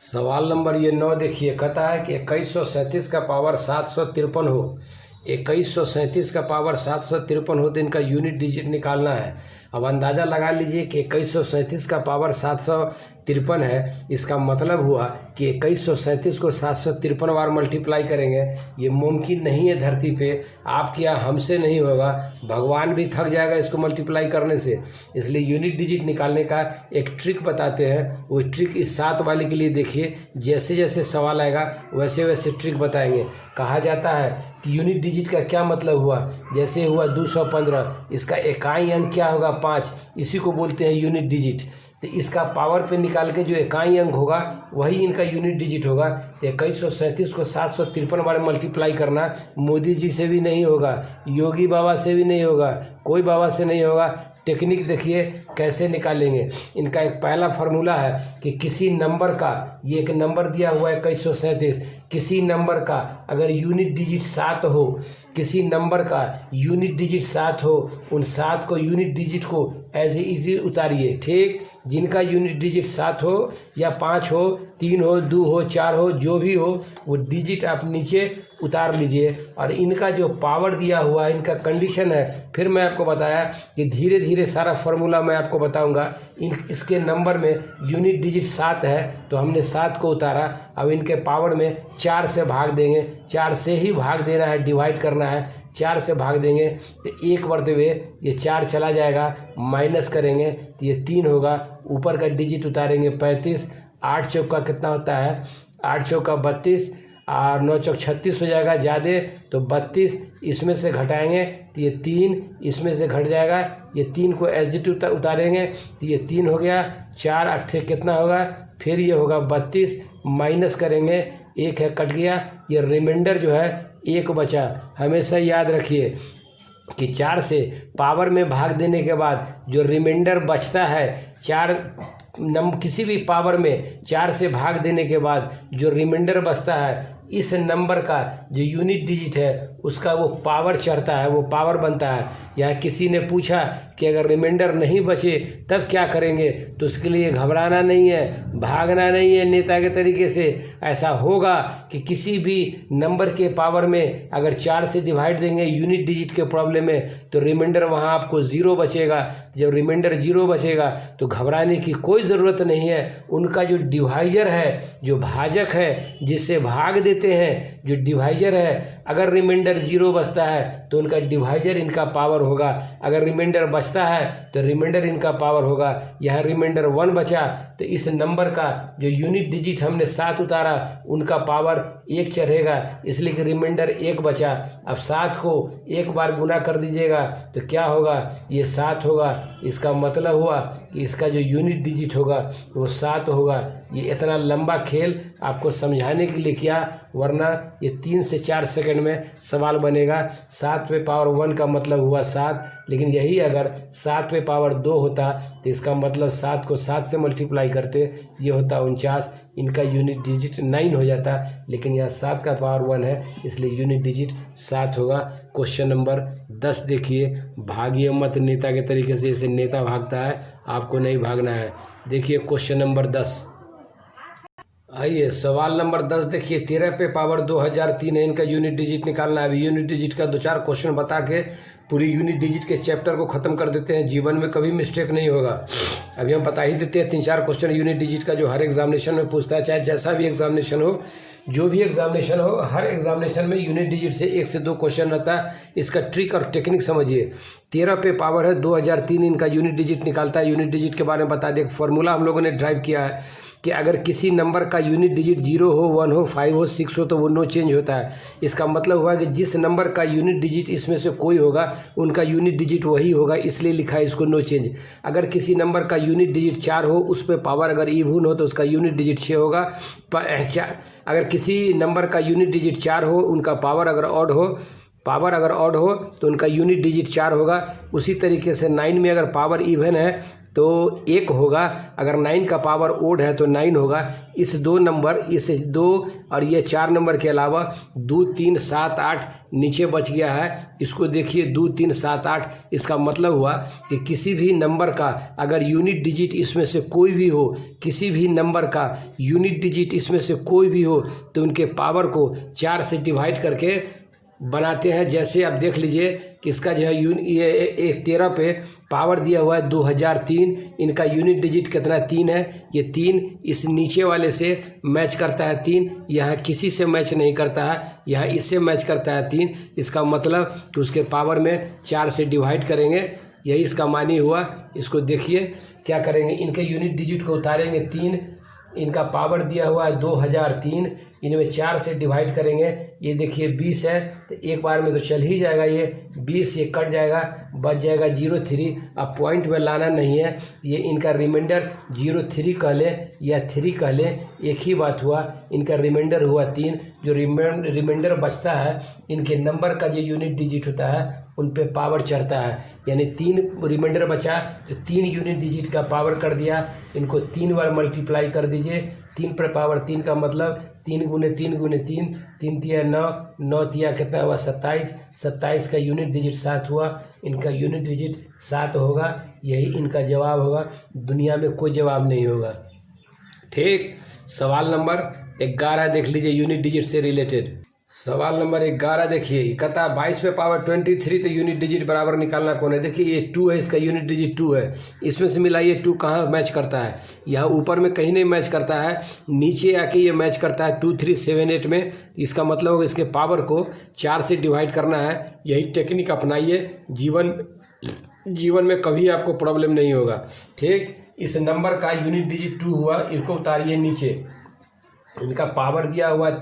सवाल नंबर ये 9 देखिए, कहता है कि 2137 का पावर 753 हो। 2137 का पावर 753 हो तो इनका यूनिट डिजिट निकालना है। अब अंदाज़ा लगा लीजिए कि 2137 का पावर 753 है, इसका मतलब हुआ कि 2137 को 753 बार मल्टीप्लाई करेंगे। ये मुमकिन नहीं है धरती पे, आपके यहाँ हमसे नहीं होगा, भगवान भी थक जाएगा इसको मल्टीप्लाई करने से। इसलिए यूनिट डिजिट निकालने का एक ट्रिक बताते हैं, वो ट्रिक इस 7 वाले के लिए देखिए, जैसे जैसे सवाल आएगा वैसे वैसे ट्रिक बताएंगे। कहा जाता है कि यूनिट डिजिट का क्या मतलब हुआ, जैसे हुआ 215, इसका इकाई अंक क्या होगा 5, इसी को बोलते हैं यूनिट डिजिट। तो इसका पावर पे निकाल के जो इकाई अंक होगा वही इनका यूनिट डिजिट होगा। तो 2137 को 753 बार मल्टीप्लाई करना मोदी जी से भी नहीं होगा, योगी बाबा से भी नहीं होगा, कोई बाबा से नहीं होगा। टेक्निक देखिए कैसे निकालेंगे। इनका एक पहला फार्मूला है कि किसी नंबर का, ये एक नंबर दिया हुआ है 2137, किसी नंबर का अगर यूनिट डिजिट 7 हो, किसी नंबर का यूनिट डिजिट 7 हो, उन 7 को यूनिट डिजिट को एज इजी उतारिए। ठीक, जिनका यूनिट डिजिट 7 हो या 5 हो, 3 हो, 2 हो, 4 हो, जो भी हो, वो डिजिट आप नीचे उतार लीजिए। और इनका जो पावर दिया हुआ है, इनका कंडीशन है, फिर मैं आपको बताया कि धीरे धीरे सारा फार्मूला मैं आपको बताऊंगा। इसके नंबर में यूनिट डिजिट 7 है तो हमने 7 को उतारा। अब इनके पावर में 4 से भाग देंगे, 4 से ही भाग देना है, डिवाइड करना है, 4 से भाग देंगे तो 1 मरतबे ये 4 चला जाएगा, माइनस करेंगे तो ये 3 होगा, ऊपर का डिजिट उतारेंगे 35, 8 चौका कितना होता है, 8 चौका 32 और 9 चौक 36 हो जाएगा, ज़्यादा तो 32, इसमें से घटाएंगे तो ये 3, इसमें से घट जाएगा, ये 3 को एग्जिट उतारेंगे तो ये 3 हो गया, 4 8 कितना होगा, फिर ये होगा 32, माइनस करेंगे, 1 है कट गया, ये रिमाइंडर जो है 1 बचा। हमेशा याद रखिए कि 4 से पावर में भाग देने के बाद जो रिमाइंडर बचता है, किसी भी पावर में 4 से भाग देने के बाद जो रिमाइंडर बचता है, इस नंबर का जो यूनिट डिजिट है उसका वो पावर चढ़ता है, वो पावर बनता है। यहाँ किसी ने पूछा कि अगर रिमाइंडर नहीं बचे तब क्या करेंगे, तो उसके लिए घबराना नहीं है, भागना नहीं है नेता के तरीके से। ऐसा होगा कि किसी भी नंबर के पावर में अगर 4 से डिवाइड देंगे यूनिट डिजिट के प्रॉब्लम में, तो रिमाइंडर वहाँ आपको 0 बचेगा। जब रिमाइंडर 0 बचेगा तो घबराने की कोई ज़रूरत नहीं है। उनका जो डिवाइजर है, जो भाजक है, जिससे भाग देते हैं, जो डिवाइजर है, अगर रिमाइंडर 0 बचता है तो उनका डिवाइजर इनका पावर होगा, अगर रिमाइंडर बचता है तो रिमाइंडर इनका पावर होगा। यहाँ रिमाइंडर 1 बचा तो इस नंबर का जो यूनिट डिजिट हमने 7 उतारा, उनका पावर 1 चढ़ेगा, इसलिए कि रिमाइंडर 1 बचा। अब 7 को एक बार गुना कर दीजिएगा तो क्या होगा, ये 7 होगा। इसका मतलब हुआ कि इसका जो यूनिट डिजिट होगा वो 7 होगा। ये इतना लंबा खेल आपको समझाने के लिए किया, वरना ये 3 से 4 सेकंड में सवाल बनेगा। 7 पे पावर 1 का मतलब हुआ 7, लेकिन यही अगर 7 पे पावर 2 होता तो इसका मतलब 7 को 7 से मल्टीप्लाई करते, ये होता 49। इनका यूनिट डिजिट 9 हो जाता, लेकिन यहाँ 7 का पावर 1 है, इसलिए यूनिट डिजिट 7 होगा। क्वेश्चन नंबर 10 देखिए, भागिए मत नेता के तरीके से, जैसे नेता भागता है आपको नहीं भागना है। देखिए क्वेश्चन नंबर 10, आइए सवाल नंबर 10 देखिए, 13 पे पावर 2003 है, इनका यूनिट डिजिट निकालना है। अभी यूनिट डिजिट का 2-4 क्वेश्चन बता के पूरी यूनिट डिजिट के चैप्टर को ख़त्म कर देते हैं, जीवन में कभी मिस्टेक नहीं होगा। अभी हम बता ही देते हैं 3-4 क्वेश्चन यूनिट डिजिट का जो हर एग्जामिनेशन में पूछता है, चाहे जैसा भी एग्जामिनेशन हो, जो भी एग्जामिनेशन हो, हर एग्जामिनेशन में यूनिट डिजिट से 1 से 2 क्वेश्चन रहता है। इसका ट्रिक और टेक्निक समझिए। 13 पे पावर है 2003, इनका यूनिट डिजिट निकालता है। यूनिट डिजिट के बारे में बता दें, फॉर्मूला हम लोगों ने ड्राइव किया है कि अगर किसी नंबर का यूनिट डिजिट 0 हो, 1 हो, 5 हो, 6 हो तो वो नो चेंज होता है। इसका मतलब हुआ कि जिस नंबर का यूनिट डिजिट इसमें से कोई होगा उनका यूनिट डिजिट वही होगा, इसलिए लिखा है इसको नो चेंज। अगर किसी नंबर का यूनिट डिजिट 4 हो, उस पर पावर अगर इवन हो तो उसका यूनिट डिजिट 6 होगा। अगर किसी नंबर का यूनिट डिजिट 4 हो, उनका पावर अगर ऑड हो तो उनका यूनिट डिजिट 4 होगा। उसी तरीके से 9 में अगर पावर इवन है तो 1 होगा, अगर 9 का पावर ओड है तो 9 होगा। इस 2 नंबर, इस 2 और ये 4 नंबर के अलावा 2, 3, 7, 8 नीचे बच गया है। इसको देखिए 2, 3, 7, 8, इसका मतलब हुआ कि किसी भी नंबर का अगर यूनिट डिजिट इसमें से कोई भी हो, किसी भी नंबर का यूनिट डिजिट इसमें से कोई भी हो तो उनके पावर को 4 से डिवाइड करके बनाते हैं। जैसे आप देख लीजिए कि इसका जो है ये 13 पे पावर दिया हुआ है 2003, इनका यूनिट डिजिट कितना 3 है, ये 3 इस नीचे वाले से मैच करता है 3, यहाँ किसी से मैच नहीं करता है, यहाँ इससे मैच करता है 3। इसका मतलब कि उसके पावर में 4 से डिवाइड करेंगे, यही इसका मानी हुआ। इसको देखिए क्या करेंगे, इनके यूनिट डिजिट को उतारेंगे 3, इनका पावर दिया हुआ है 2003, इनमें 4 से डिवाइड करेंगे। ये देखिए 20 है तो एक बार में तो चल ही जाएगा, ये 20 ये कट जाएगा, बच जाएगा 0.3। अब पॉइंट में लाना नहीं है, ये इनका रिमाइंडर 0.3 कह लें या 3 कह लें, एक ही बात हुआ। इनका रिमाइंडर हुआ 3, जो रिमाइंडर बचता है इनके नंबर का जो यूनिट डिजिट होता है उन पे पावर चढ़ता है, यानी 3 रिमाइंडर बचा तो 3 यूनिट डिजिट का पावर कर दिया। इनको 3 बार मल्टीप्लाई कर दीजिए, 3 पर पावर 3 का मतलब 3 गुने 3 गुने 3, 3 तिया 9, 9 तिया कितना हुआ 27, 27 का यूनिट डिजिट 7 हुआ। इनका यूनिट डिजिट 7 होगा, यही इनका जवाब होगा, दुनिया में कोई जवाब नहीं होगा। ठीक, सवाल नंबर 11 देख लीजिए यूनिट डिजिट से रिलेटेड। सवाल नंबर 11 देखिए, कहता है 22 पे पावर 23 तो यूनिट डिजिट बराबर निकालना कौन है। देखिए ये 2 है, इसका यूनिट डिजिट 2 है, इसमें से मिलाइए 2 कहाँ मैच करता है, यहाँ ऊपर में कहीं नहीं मैच करता है, नीचे आके ये मैच करता है 2, 3, 7, 8 में। इसका मतलब होगा इसके पावर को 4 से डिवाइड करना है। यही टेक्निक अपनाइए, जीवन में कभी आपको प्रॉब्लम नहीं होगा। ठीक, इस नंबर का यूनिट डिजिट 2 हुआ, इसको उतारिए नीचे। इनका पावर दिया हुआ है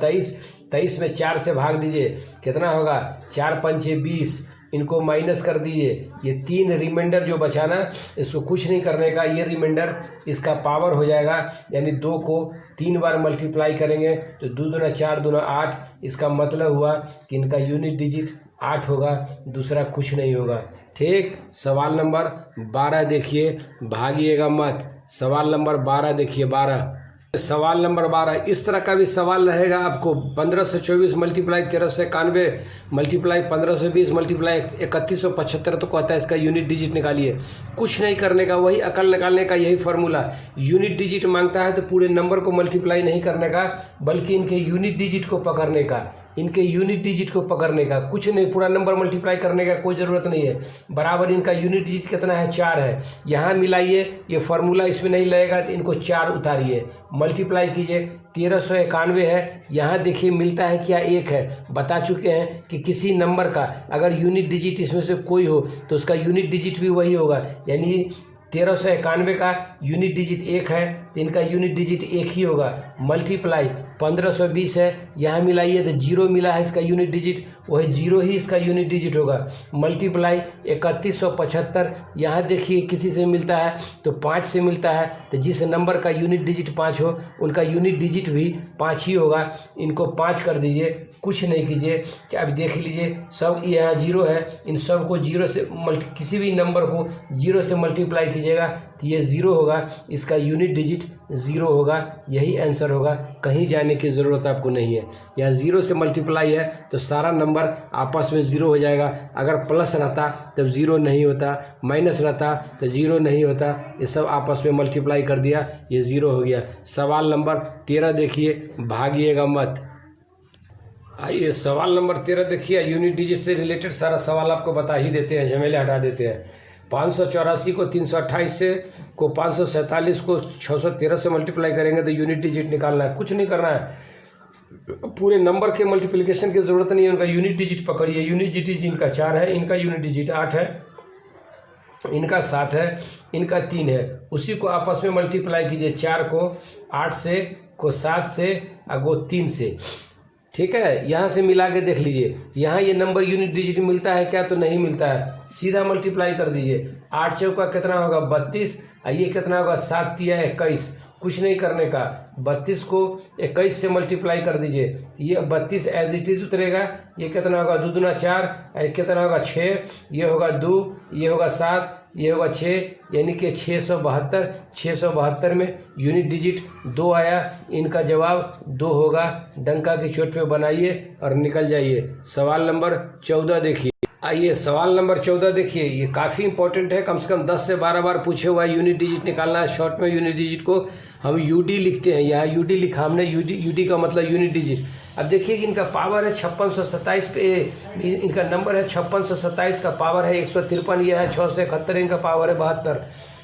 23 में 4 से भाग दीजिए, कितना होगा 4 पंचे 20, इनको माइनस कर दीजिए। ये 3 रिमाइंडर जो बचा ना, इसको कुछ नहीं करने का, ये रिमाइंडर इसका पावर हो जाएगा, यानी 2 को 3 बार मल्टीप्लाई करेंगे तो 2 दूना 4 दूना 8। इसका मतलब हुआ कि इनका यूनिट डिजिट 8 होगा, दूसरा कुछ नहीं होगा। ठीक, सवाल नंबर 12 देखिए, भागिएगा मत। सवाल नंबर 12 देखिए, 12 सवाल नंबर 12 इस तरह का भी सवाल रहेगा आपको। 1524 मल्टीप्लाई 1391 मल्टीप्लाई 1520 मल्टीप्लाई 3175 तो कहता है इसका यूनिट डिजिट निकालिए। कुछ नहीं करने का, वही अकल निकालने का यही फार्मूला। यूनिट डिजिट मांगता है तो पूरे नंबर को मल्टीप्लाई नहीं करने का, बल्कि इनके यूनिट डिजिट को पकड़ने का, इनके यूनिट डिजिट को पकड़ने का, कुछ नहीं, पूरा नंबर मल्टीप्लाई करने का कोई ज़रूरत नहीं है। बराबर इनका यूनिट डिजिट कितना है 4 है, यहाँ मिलाइए, ये फार्मूला इसमें नहीं लगेगा तो इनको 4 उतारिए, मल्टीप्लाई कीजिए। 1391 है, यहाँ देखिए मिलता है क्या 1 है। बता चुके हैं कि किसी नंबर का अगर यूनिट डिजिट इसमें से कोई हो तो उसका यूनिट डिजिट भी वही होगा, यानी 1391 का यूनिट डिजिट 1 है तो इनका यूनिट डिजिट 1 ही होगा। मल्टीप्लाई 1520 है, यहाँ मिलाइए तो 0 मिला है इसका यूनिट डिजिट, वही 0 ही इसका यूनिट डिजिट होगा। मल्टीप्लाई 3175, यहाँ देखिए किसी से मिलता है तो 5 से मिलता है, तो जिस नंबर का यूनिट डिजिट 5 हो उनका यूनिट डिजिट भी 5 ही होगा। इनको 5 कर दीजिए, कुछ नहीं कीजिए। अब देख लीजिए सब यहाँ 0 है, इन सब को 0 से किसी भी नंबर को 0 से मल्टीप्लाई कीजिएगा तो ये 0 होगा, इसका यूनिट डिजिट 0 होगा। यही आंसर होगा, कहीं जाने की ज़रूरत आपको नहीं है। यहाँ 0 से मल्टीप्लाई है तो सारा नंबर आपस में 0 हो जाएगा। अगर प्लस रहता तब 0 नहीं होता, माइनस रहता तो 0 नहीं होता। ये सब आपस में मल्टीप्लाई कर दिया, ये 0 हो गया। सवाल नंबर 13 देखिए, भागिएगा मत। आइए सवाल नंबर 13 देखिए, यूनिट डिजिट से रिलेटेड सारा सवाल आपको बता ही देते हैं, झमेले हटा देते हैं। 584 को 328 से को 547 को 613 से मल्टीप्लाई करेंगे तो यूनिट डिजिट निकालना है। कुछ नहीं करना है, पूरे नंबर के मल्टीप्लिकेशन की ज़रूरत नहीं है, उनका यूनिट डिजिट पकड़िए। यूनिट डिजिट इनका 4 है, इनका यूनिट डिजिट 8 है, इनका 7 है, इनका 3 है। उसी को आपस में मल्टीप्लाई कीजिए, 4 को 8 से, को 7 से और को 3 से। ठीक है, यहाँ से मिला के देख लीजिए, यहाँ ये नंबर यूनिट डिजिट मिलता है क्या, तो नहीं मिलता है। सीधा मल्टीप्लाई कर दीजिए। 8 चौका कितना होगा 32, और ये कितना होगा 7 तिया 21। कुछ नहीं करने का, 32 को 21 से मल्टीप्लाई कर दीजिए, ये 32 एज इट इज उतरेगा। ये कितना होगा 2 दूना 4, कितना होगा 6, ये होगा 2, ये होगा 7, ये होगा 6, यानी कि 672। 672 में यूनिट डिजिट 2 आया, इनका जवाब 2 होगा। डंका की चोट पे बनाइए और निकल जाइए। सवाल नंबर 14 देखिए। आइए सवाल नंबर 14 देखिए, ये काफ़ी इंपॉर्टेंट है, कम से कम 10 से 12 बार पूछे हुआ है। यूनिट डिजिट निकालना है। शॉर्ट में यूनिट डिजिट को हम यूडी लिखते हैं, यहाँ यूडी लिखा हमने, यूडी का मतलब यूनिट डिजिट। अब देखिए कि इनका पावर है 5627 पे, इनका नंबर है 5627 का पावर है 153, यह है 6 से 71, इनका पावर है 72।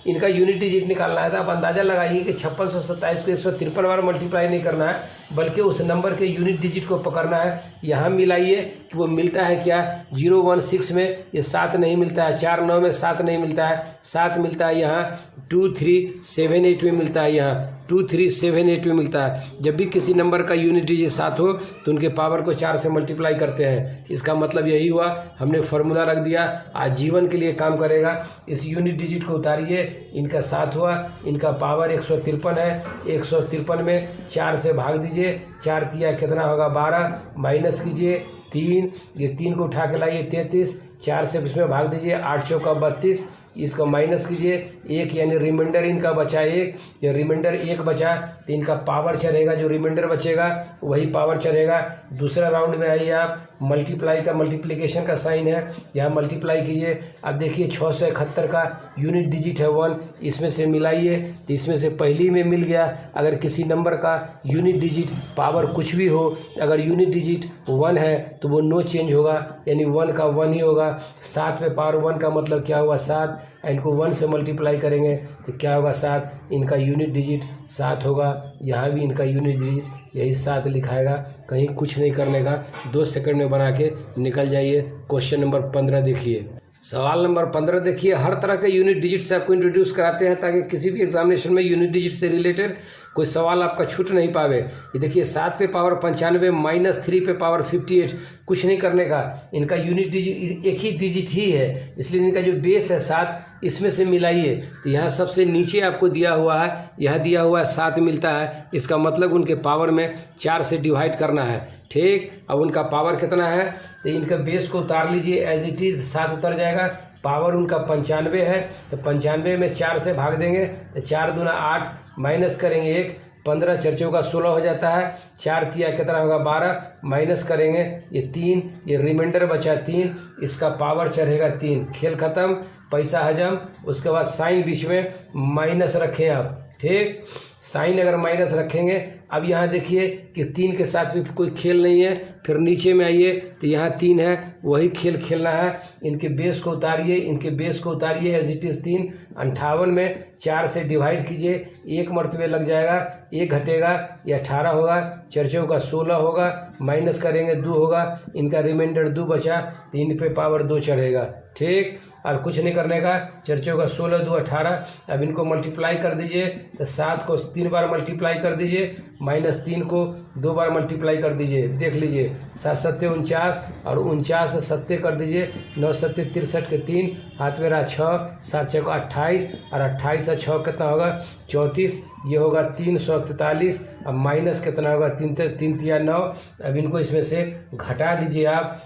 इनका यूनिट डिजिट निकालना है तो आप अंदाज़ा लगाइए कि 5627 को 153 बार मल्टीप्लाई नहीं करना है, बल्कि उस नंबर के यूनिट डिजिट को पकड़ना है। यहाँ मिलाइए कि वो मिलता है क्या। 016 में ये 7 नहीं मिलता है, 49 में 7 नहीं मिलता है, 7 मिलता है यहाँ 2378 में मिलता है, यहाँ 2378 में मिलता है। जब भी किसी नंबर का यूनिट डिजिट 7 हो तो उनके पावर को 4 से मल्टीप्लाई करते हैं। इसका मतलब यही हुआ, हमने फॉर्मूला रख दिया, आजीवन के लिए काम करेगा। इस यूनिट डिजिट को उतारिए, इनका 7 हुआ, इनका पावर 153 है। 153 में 4 से भाग दीजिए, 4 तिया कितना होगा 12, माइनस कीजिए 3, ये 3 को उठा के लाइए 33, 4 से इसमें भाग दीजिए, 8 चौका 32, इसको माइनस कीजिए 1, यानी रिमाइंडर इनका बचा 1। जो रिमाइंडर 1 बचा तो इनका पावर चढ़ेगा, जो रिमाइंडर बचेगा वही पावर चढ़ेगा। दूसरा राउंड में आइए आप, मल्टीप्लाई का मल्टीप्लिकेशन का साइन है, यहाँ मल्टीप्लाई कीजिए। अब देखिए 6 से 71 का यूनिट डिजिट है 1, इसमें से मिलाइए तो इसमें से पहली में मिल गया। अगर किसी नंबर का यूनिट डिजिट पावर कुछ भी हो, अगर यूनिट डिजिट 1 है तो वो नो चेंज होगा, यानी 1 का 1 ही होगा। 7 पे पावर 1 का मतलब क्या हुआ 7, इनको 1 से मल्टीप्लाई करेंगे तो क्या होगा 7, इनका यूनिट डिजिट 7 होगा। यहाँ भी इनका यूनिट डिजिट यही 7 लिखाएगा, कहीं कुछ नहीं करने का, 2 सेकंड में बना के निकल जाइए। क्वेश्चन नंबर 15 देखिए। सवाल नंबर 15 देखिए, हर तरह के यूनिट डिजिट से आपको इंट्रोड्यूस कराते हैं ताकि किसी भी एग्जामिनेशन में यूनिट डिजिट से रिलेटेड कोई सवाल आपका छूट नहीं पावे। ये देखिए 7 पे पावर 95 माइनस 3 पे पावर 58, कुछ नहीं करने का। इनका यूनिट डिजिट एक ही डिजिट ही है, इसलिए इनका जो बेस है 7, इसमें से मिलाइए तो यहाँ सबसे नीचे आपको दिया हुआ है, यहाँ दिया हुआ है 7 मिलता है। इसका मतलब उनके पावर में 4 से डिवाइड करना है। ठीक, अब उनका पावर कितना है तो इनका बेस को उतार लीजिए, एज इट इज़ 7 उतर जाएगा। पावर उनका 95 है तो 95 में 4 से भाग देंगे तो 4 दूना 8, माइनस करेंगे 1, 15 चर्चों का 16 हो जाता है। 4 तिया कितना होगा 12, माइनस करेंगे ये 3, ये रिमाइंडर बचा 3, इसका पावर चढ़ेगा 3। खेल खत्म, पैसा हजम। उसके बाद साइन बीच में माइनस रखें आप। ठीक, साइन अगर माइनस रखेंगे, अब यहाँ देखिए कि 3 के साथ भी कोई खेल नहीं है। फिर नीचे में आइए तो यहाँ 3 है, वही खेल खेलना है। इनके बेस को उतारिए, इनके बेस को उतारिए एज इट इज़ 3। 58 में 4 से डिवाइड कीजिए, 1 मरतबे लग जाएगा, 1 घटेगा, ये 18 होगा। चर्चों का 16 होगा, माइनस करेंगे 2 होगा। इनका रिमाइंडर 2 बचा, 3 पे पावर 2 चढ़ेगा। ठीक, और कुछ नहीं करने का। 4 चौका 16 2 18। अब इनको मल्टीप्लाई कर दीजिए तो 7 को 3 बार मल्टीप्लाई कर दीजिए, -3 को 2 बार मल्टीप्लाई कर दीजिए। देख लीजिए 7 7 49 और 49 से 7 कर दीजिए, 9 7 63 के 3, हाथ में रहा 6, 7 चौका 28 और 28 से 6 कितना होगा 34, ये होगा 343। अब माइनस कितना होगा 3 3 तिया 9। अब इनको इसमें से घटा दीजिए, आप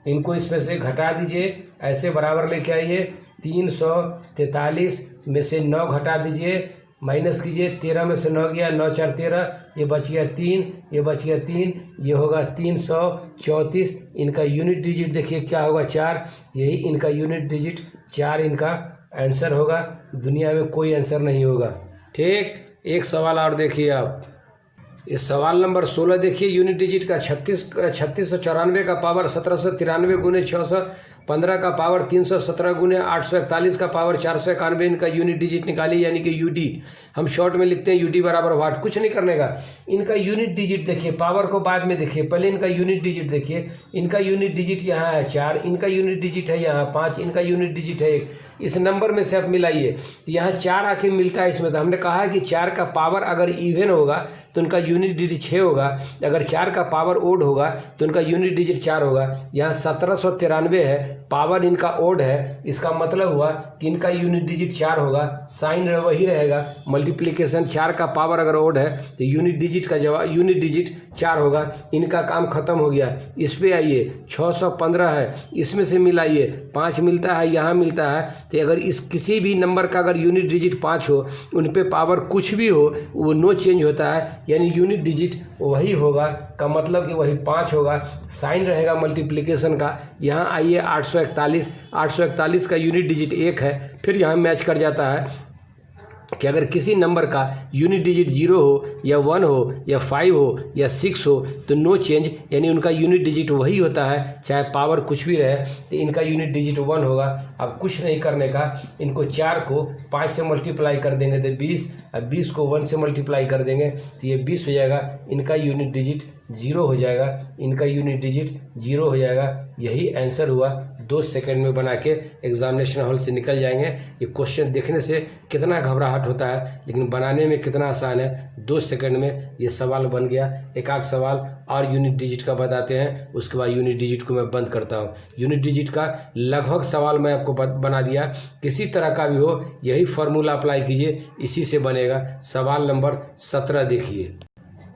इनको इसमें से घटा दीजिए, ऐसे बराबर लेके आइए। 343 में से 9 घटा दीजिए, माइनस कीजिए, 13 में से 9 गया, 9 4 13, ये बच गया 3, ये बच गया 3, ये होगा 334। इनका यूनिट डिजिट देखिए क्या होगा 4, यही इनका यूनिट डिजिट 4 इनका आंसर होगा। दुनिया में कोई आंसर नहीं होगा। ठीक, एक सवाल और देखिए आप, इस सवाल नंबर 16 देखिए, यूनिट डिजिट का 3694 का पावर 1793 गुने 615 का पावर 317 गुने 841 का पावर 491, इनका यूनिट डिजिट निकालिए, यानी कि यूडी। हम शॉर्ट में लिखते हैं यूडी बराबर वाट। कुछ नहीं करने का, इनका यूनिट डिजिट देखिए, पावर को बाद में देखिए, पहले इनका यूनिट डिजिट देखिए। इनका यूनिट डिजिट यहाँ है 4, इनका यूनिट डिजिट है यहाँ 5, इनका यूनिट डिजिट है 1। इस नंबर में से आप मिलाइए तो यहाँ 4 आके मिलता है इसमें। तो हमने कहा है कि 4 का पावर अगर इवन होगा तो उनका यूनिट डिजिट 6 होगा, अगर 4 का पावर ओड होगा तो उनका यूनिट डिजिट 4 होगा। यहाँ 1793 है, पावर इनका ओड है, इसका मतलब हुआ कि इनका यूनिट डिजिट 4 होगा। साइन वही रहेगा, मल्टीप्लिकेशन। 4 का पावर अगर ओड है तो यूनिट डिजिट का जवाब यूनिट डिजिट 4 होगा। इनका काम खत्म हो गया। इस पे आइए, 615 है, इसमें से मिलाइए, 5 मिलता है, यहाँ मिलता है। तो अगर इस किसी भी नंबर का अगर यूनिट डिजिट 5 हो, उन पे पावर कुछ भी हो, वो नो चेंज होता है, यानी यूनिट डिजिट वही होगा, का मतलब कि वही 5 होगा। साइन रहेगा मल्टीप्लिकेशन का। यहाँ आइए 841 का यूनिट डिजिट 1 है। फिर यहाँ मैच कर जाता है कि अगर किसी नंबर का यूनिट डिजिट 0 हो या 1 हो या 5 हो या 6 हो तो नो चेंज, यानी उनका यूनिट डिजिट वही होता है, चाहे पावर कुछ भी रहे। तो इनका यूनिट डिजिट 1 होगा। अब कुछ नहीं करने का, इनको 4 को 5 से मल्टीप्लाई कर देंगे तो 20, अब 20 को 1 से मल्टीप्लाई कर देंगे तो ये 20 हो जाएगा। इनका यूनिट डिजिट 0 हो जाएगा, इनका यूनिट डिजिट 0 हो जाएगा। यही आंसर हुआ। 2 सेकंड में बना के एग्जामिनेशन हॉल से निकल जाएंगे। ये क्वेश्चन देखने से कितना घबराहट होता है, लेकिन बनाने में कितना आसान है। 2 सेकंड में ये सवाल बन गया। एक आध सवाल और यूनिट डिजिट का बताते हैं, उसके बाद यूनिट डिजिट को मैं बंद करता हूँ। यूनिट डिजिट का लगभग सवाल मैं आपको बना दिया। किसी तरह का भी हो, यही फार्मूला अप्लाई कीजिए, इसी से बनेगा। सवाल नंबर 17 देखिए।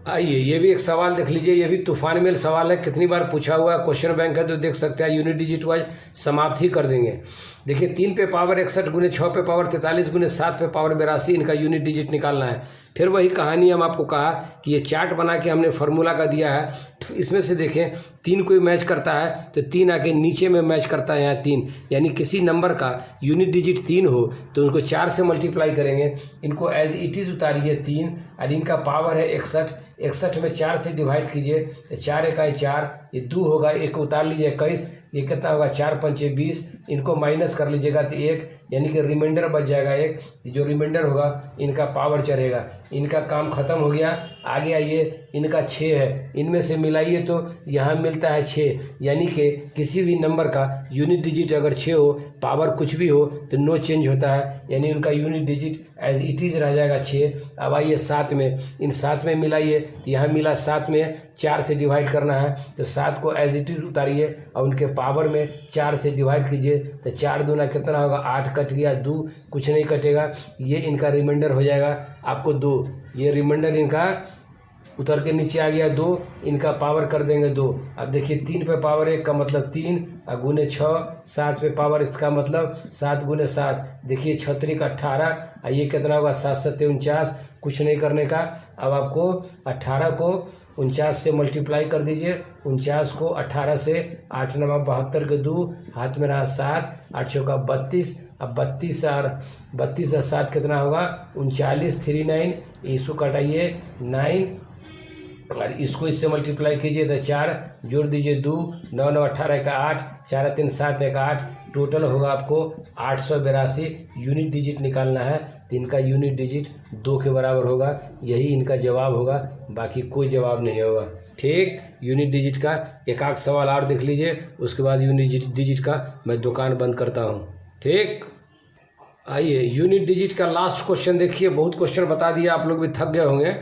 आइए, ये भी एक सवाल देख लीजिए। ये भी तूफान मेल सवाल है, कितनी बार पूछा हुआ है, क्वेश्चन बैंक है तो देख सकते हैं। यूनिट डिजिट वाइज समाप्त ही कर देंगे। देखिए 3 पे पावर 61 गुने 6 पे पावर 43 गुने 7 पे पावर 82, इनका यूनिट डिजिट निकालना है। फिर वही कहानी हम आपको कहा कि ये चार्ट बना के हमने फार्मूला का दिया है। इसमें से देखें 3 कोई मैच करता है तो 3 आके नीचे में मैच करता है, यहाँ 3, यानी किसी नंबर का यूनिट डिजिट 3 हो तो उनको 4 से मल्टीप्लाई करेंगे। इनको एज इट इज़ उतारिए 3, और इनका पावर है 61 में 4 से डिवाइड कीजिए तो 4 1 4, ये 2 होगा, 1 उतार लीजिए 21, ये कितना होगा 4 5 20, इनको माइनस कर लीजिएगा तो 1, यानी कि रिमाइंडर बच जाएगा 1। जो रिमाइंडर होगा इनका पावर चढ़ेगा। इनका काम खत्म हो गया। आगे आइए, इनका 6 है, इनमें से मिलाइए तो यहाँ मिलता है 6, यानी कि किसी भी नंबर का यूनिट डिजिट अगर 6 हो, पावर कुछ भी हो तो नो चेंज होता है, यानी उनका unit digit as it is रह जाएगा 6। अब आइए 7 में, इन 7 में मिलाइए तो यहाँ मिला 7 में 4 से डिवाइड करना है तो 7 को एज इट इज़ उतारिए और उनके पावर में 4 से डिवाइड कीजिए तो 4 दूना कितना होगा 8, कट गया 2, कुछ नहीं कटेगा। ये इनका रिमाइंडर हो जाएगा आपको 2, ये रिमाइंडर इनका उतर के नीचे आ गया 2, इनका पावर कर देंगे 2। अब देखिए 3 पे पावर 1 का मतलब 3 और गुने 6, 7 पे पावर इसका मतलब 7 गुने 7, देखिए 6 3 का 18, और ये कितना होगा 7 7 49। कुछ नहीं करने का, अब आपको 18 को 49 से मल्टीप्लाई कर दीजिए। 49 को 18 से 8 9 72 के 2, हाथ में रहा 7, 8 चौका 32। अब 32 और 7 कितना होगा 39, 39, इसको कटाइए 9, और इसको इससे मल्टीप्लाई कीजिए तो 4, जोड़ दीजिए 2, 9 9 18 का 8, 4 3 7 1 8, टोटल होगा आपको 882। यूनिट डिजिट निकालना है तो इनका यूनिट डिजिट 2 के बराबर होगा। यही इनका जवाब होगा, बाकी कोई जवाब नहीं होगा। ठीक, यूनिट डिजिट का एक आध सवाल और देख लीजिए, उसके बाद यूनिट डिजिट का मैं दुकान बंद करता हूँ। ठीक। आइए यूनिट डिजिट का लास्ट क्वेश्चन देखिए। बहुत क्वेश्चन बता दिया, आप लोग भी थक गए होंगे।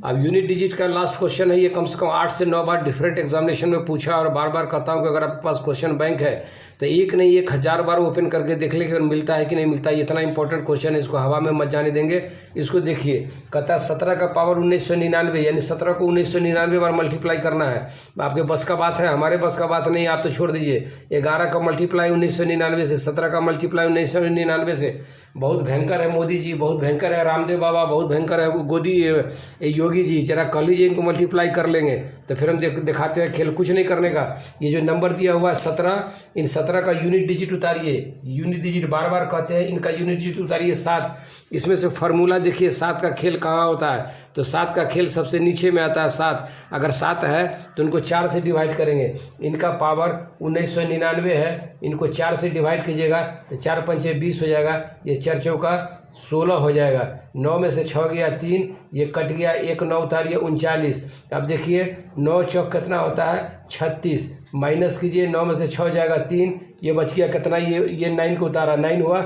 अब यूनिट डिजिट का लास्ट क्वेश्चन है, ये कम से कम 8 से 9 बार डिफरेंट एग्जामिनेशन में पूछा, और बार बार कहता हूँ कि अगर आपके पास क्वेश्चन बैंक है तो एक नहीं 1000 बार ओपन करके देख ले कि मिलता है कि नहीं मिलता है। इतना इंपॉर्टेंट क्वेश्चन है, इसको हवा में मत जाने देंगे। इसको देखिए, कहता है 17 का पावर 1999, यानी 17 को 1999 बार मल्टीप्लाई करना है। आपके बस का बात है, हमारे बस का बात नहीं, आप तो छोड़ दीजिए। 11 का मल्टीप्लाई 1999 से, 17 का मल्टीप्लाई 1999 से। बहुत भयंकर है मोदी जी, बहुत भयंकर है रामदेव बाबा, बहुत भयंकर है गोदी योगी जी। जरा कल ही इनको मल्टीप्लाई कर लेंगे तो फिर हम दिखाते हैं खेल। कुछ नहीं करने का। ये जो नंबर दिया हुआ है 17, इन 17 का यूनिट डिजिट उतारिए। यूनिट डिजिट बार बार कहते हैं, इनका यूनिट डिजिट उतारिए 7। इसमें से फार्मूला देखिए 7 का खेल कहाँ होता है, तो 7 का खेल सबसे नीचे में आता है 7। अगर 7 है तो इनको 4 से डिवाइड करेंगे। इनका पावर 1999 है, इनको 4 से डिवाइड कीजिएगा तो 4 पंचे 20 हो जाएगा। ये 4 चौका 16 हो जाएगा। 9 में से 6 गया 3, ये कट गया 1, 9 उतारिए 39। अब देखिए 9 चौक कितना होता है 36, माइनस कीजिए 9 में से 6 जाएगा 3, ये बच गया कितना, ये 9 को उतारा 9 हुआ।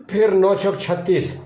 फिर 9 चौक 36,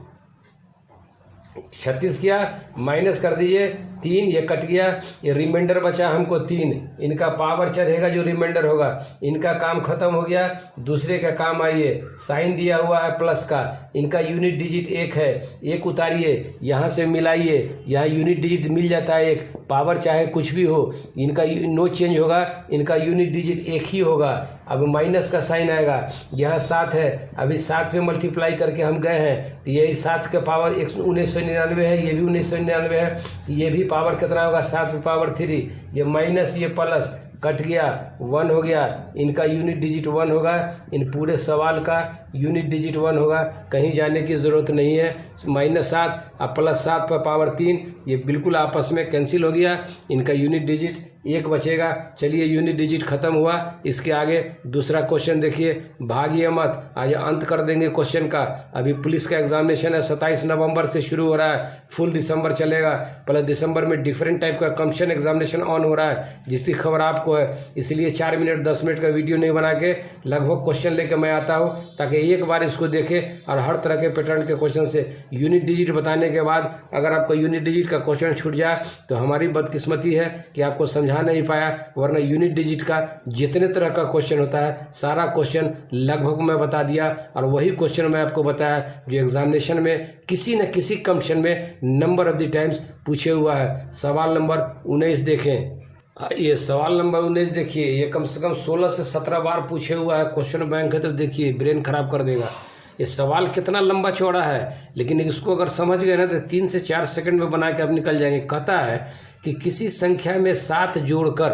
36 किया, माइनस कर दीजिए 3, ये कट गया, ये रिमाइंडर बचा हमको 3। इनका पावर चढ़ेगा जो रिमाइंडर होगा, इनका काम खत्म हो गया। दूसरे का काम आइए, साइन दिया हुआ है प्लस का, इनका यूनिट डिजिट 1 है, 1 उतारिए, यहाँ से मिलाइए, यहाँ यूनिट डिजिट मिल जाता है 1। पावर चाहे कुछ भी हो, इनका नो चेंज होगा, इनका यूनिट डिजिट 1 ही होगा। अब माइनस का साइन आएगा, यहाँ 7 है, अभी 7 पे मल्टीप्लाई करके हम गए हैं तो यही 7 का पावर 1999 है, ये भी 1999 है, ये भी पावर कितना होगा 7 पे पावर 3, ये माइनस ये प्लस कट गया 1 हो गया। इनका यूनिट डिजिट 1 होगा, इन पूरे सवाल का यूनिट डिजिट 1 होगा, कहीं जाने की ज़रूरत नहीं है। -7 और +7 पर पावर 3, ये बिल्कुल आपस में कैंसिल हो गया। इनका यूनिट डिजिट 1 बचेगा। चलिए यूनिट डिजिट खत्म हुआ। इसके आगे दूसरा क्वेश्चन देखिए, भागिए मत, आज अंत कर देंगे क्वेश्चन का। अभी पुलिस का एग्जामिनेशन है, 27 नवंबर से शुरू हो रहा है, फुल दिसंबर चलेगा। पहले दिसंबर में डिफरेंट टाइप का कमीशन एग्जामिनेशन ऑन हो रहा है, जिसकी खबर आपको है। इसलिए 4 मिनट 10 मिनट का वीडियो नहीं बना के लगभग क्वेश्चन लेके मैं आता हूँ, ताकि एक बार इसको देखें और हर तरह के पैटर्न के क्वेश्चन से यूनिट डिजिट बताने के बाद अगर आपका यूनिट डिजिट का क्वेश्चन छूट जाए तो हमारी बदकिस्मती है कि आपको समझा नहीं पाया, वरना यूनिट डिजिट का जितने तरह का क्वेश्चन होता है सारा क्वेश्चन लगभग मैं बता दिया। और वही क्वेश्चन मैं आपको बताया जो एग्जामिनेशन में किसी न किसी कमीशन में नंबर ऑफ द टाइम्स पूछे हुआ है। सवाल नंबर 19 देखें। ये सवाल नंबर 19 देखिए, ये कम से कम 16 से 17 बार पूछे हुआ है। क्वेश्चन बैंक है तो देखिए ब्रेन खराब कर देगा। ये सवाल कितना लंबा चौड़ा है, लेकिन इसको अगर समझ गए ना तो 3 से 4 सेकंड में बना के आप निकल जाएंगे। कहता है कि किसी संख्या में 7 जोड़कर,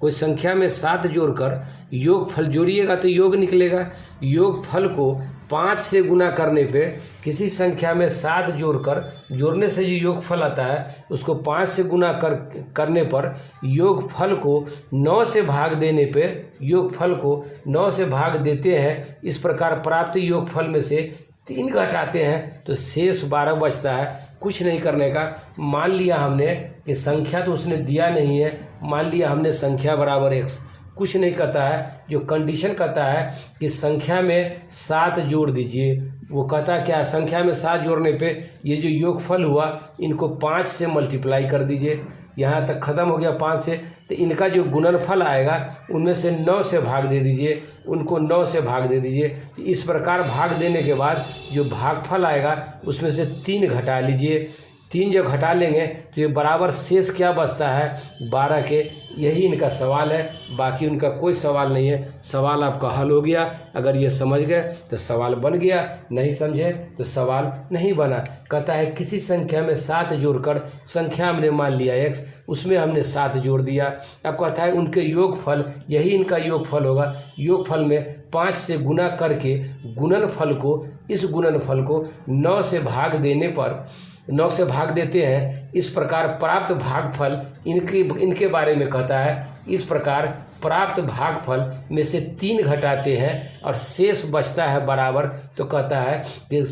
कोई संख्या में 7 जोड़कर योग फल जोड़िएगा तो योग निकलेगा। योग फल को 5 से गुना करने पे, किसी संख्या में 7 जोड़ने से जो योग फल आता है उसको 5 से गुना करने पर योग फल को 9 से भाग देने पे, योग फल को 9 से भाग देते हैं। इस प्रकार प्राप्त योग फल में से 3 घटाते हैं तो शेष 12 बचता है। कुछ नहीं करने का। मान लिया हमने कि संख्या तो उसने दिया नहीं है, मान लिया हमने संख्या बराबर x। कुछ नहीं कहता है, जो कंडीशन कहता है कि संख्या में 7 जोड़ दीजिए। वो कहता क्या, संख्या में 7 जोड़ने पे ये जो योगफल हुआ इनको 5 से मल्टीप्लाई कर दीजिए। यहाँ तक ख़त्म हो गया 5 से, तो इनका जो गुणनफल आएगा उनमें से 9 से भाग दे दीजिए, उनको 9 से भाग दे दीजिए। इस प्रकार भाग देने के बाद जो भागफल आएगा उसमें से 3 घटा लीजिए। 3 जब घटा लेंगे तो ये बराबर शेष क्या बचता है 12 के। यही इनका सवाल है, बाकी उनका कोई सवाल नहीं है। सवाल आपका हल हो गया। अगर ये समझ गए तो सवाल बन गया, नहीं समझे तो सवाल नहीं बना। कहता है किसी संख्या में 7 जोड़कर, संख्या हमने मान लिया x, उसमें हमने 7 जोड़ दिया। अब कहता है उनके योगफल, यही इनका योगफल होगा। योगफल में 5 से गुना करके गुणनफल को, इस गुणनफल को 9 से भाग देने पर, 9 से भाग देते हैं। इस प्रकार प्राप्त भागफल इनके बारे में कहता है। इस प्रकार प्राप्त भागफल में से 3 घटाते हैं और शेष बचता है बराबर। तो कहता है कि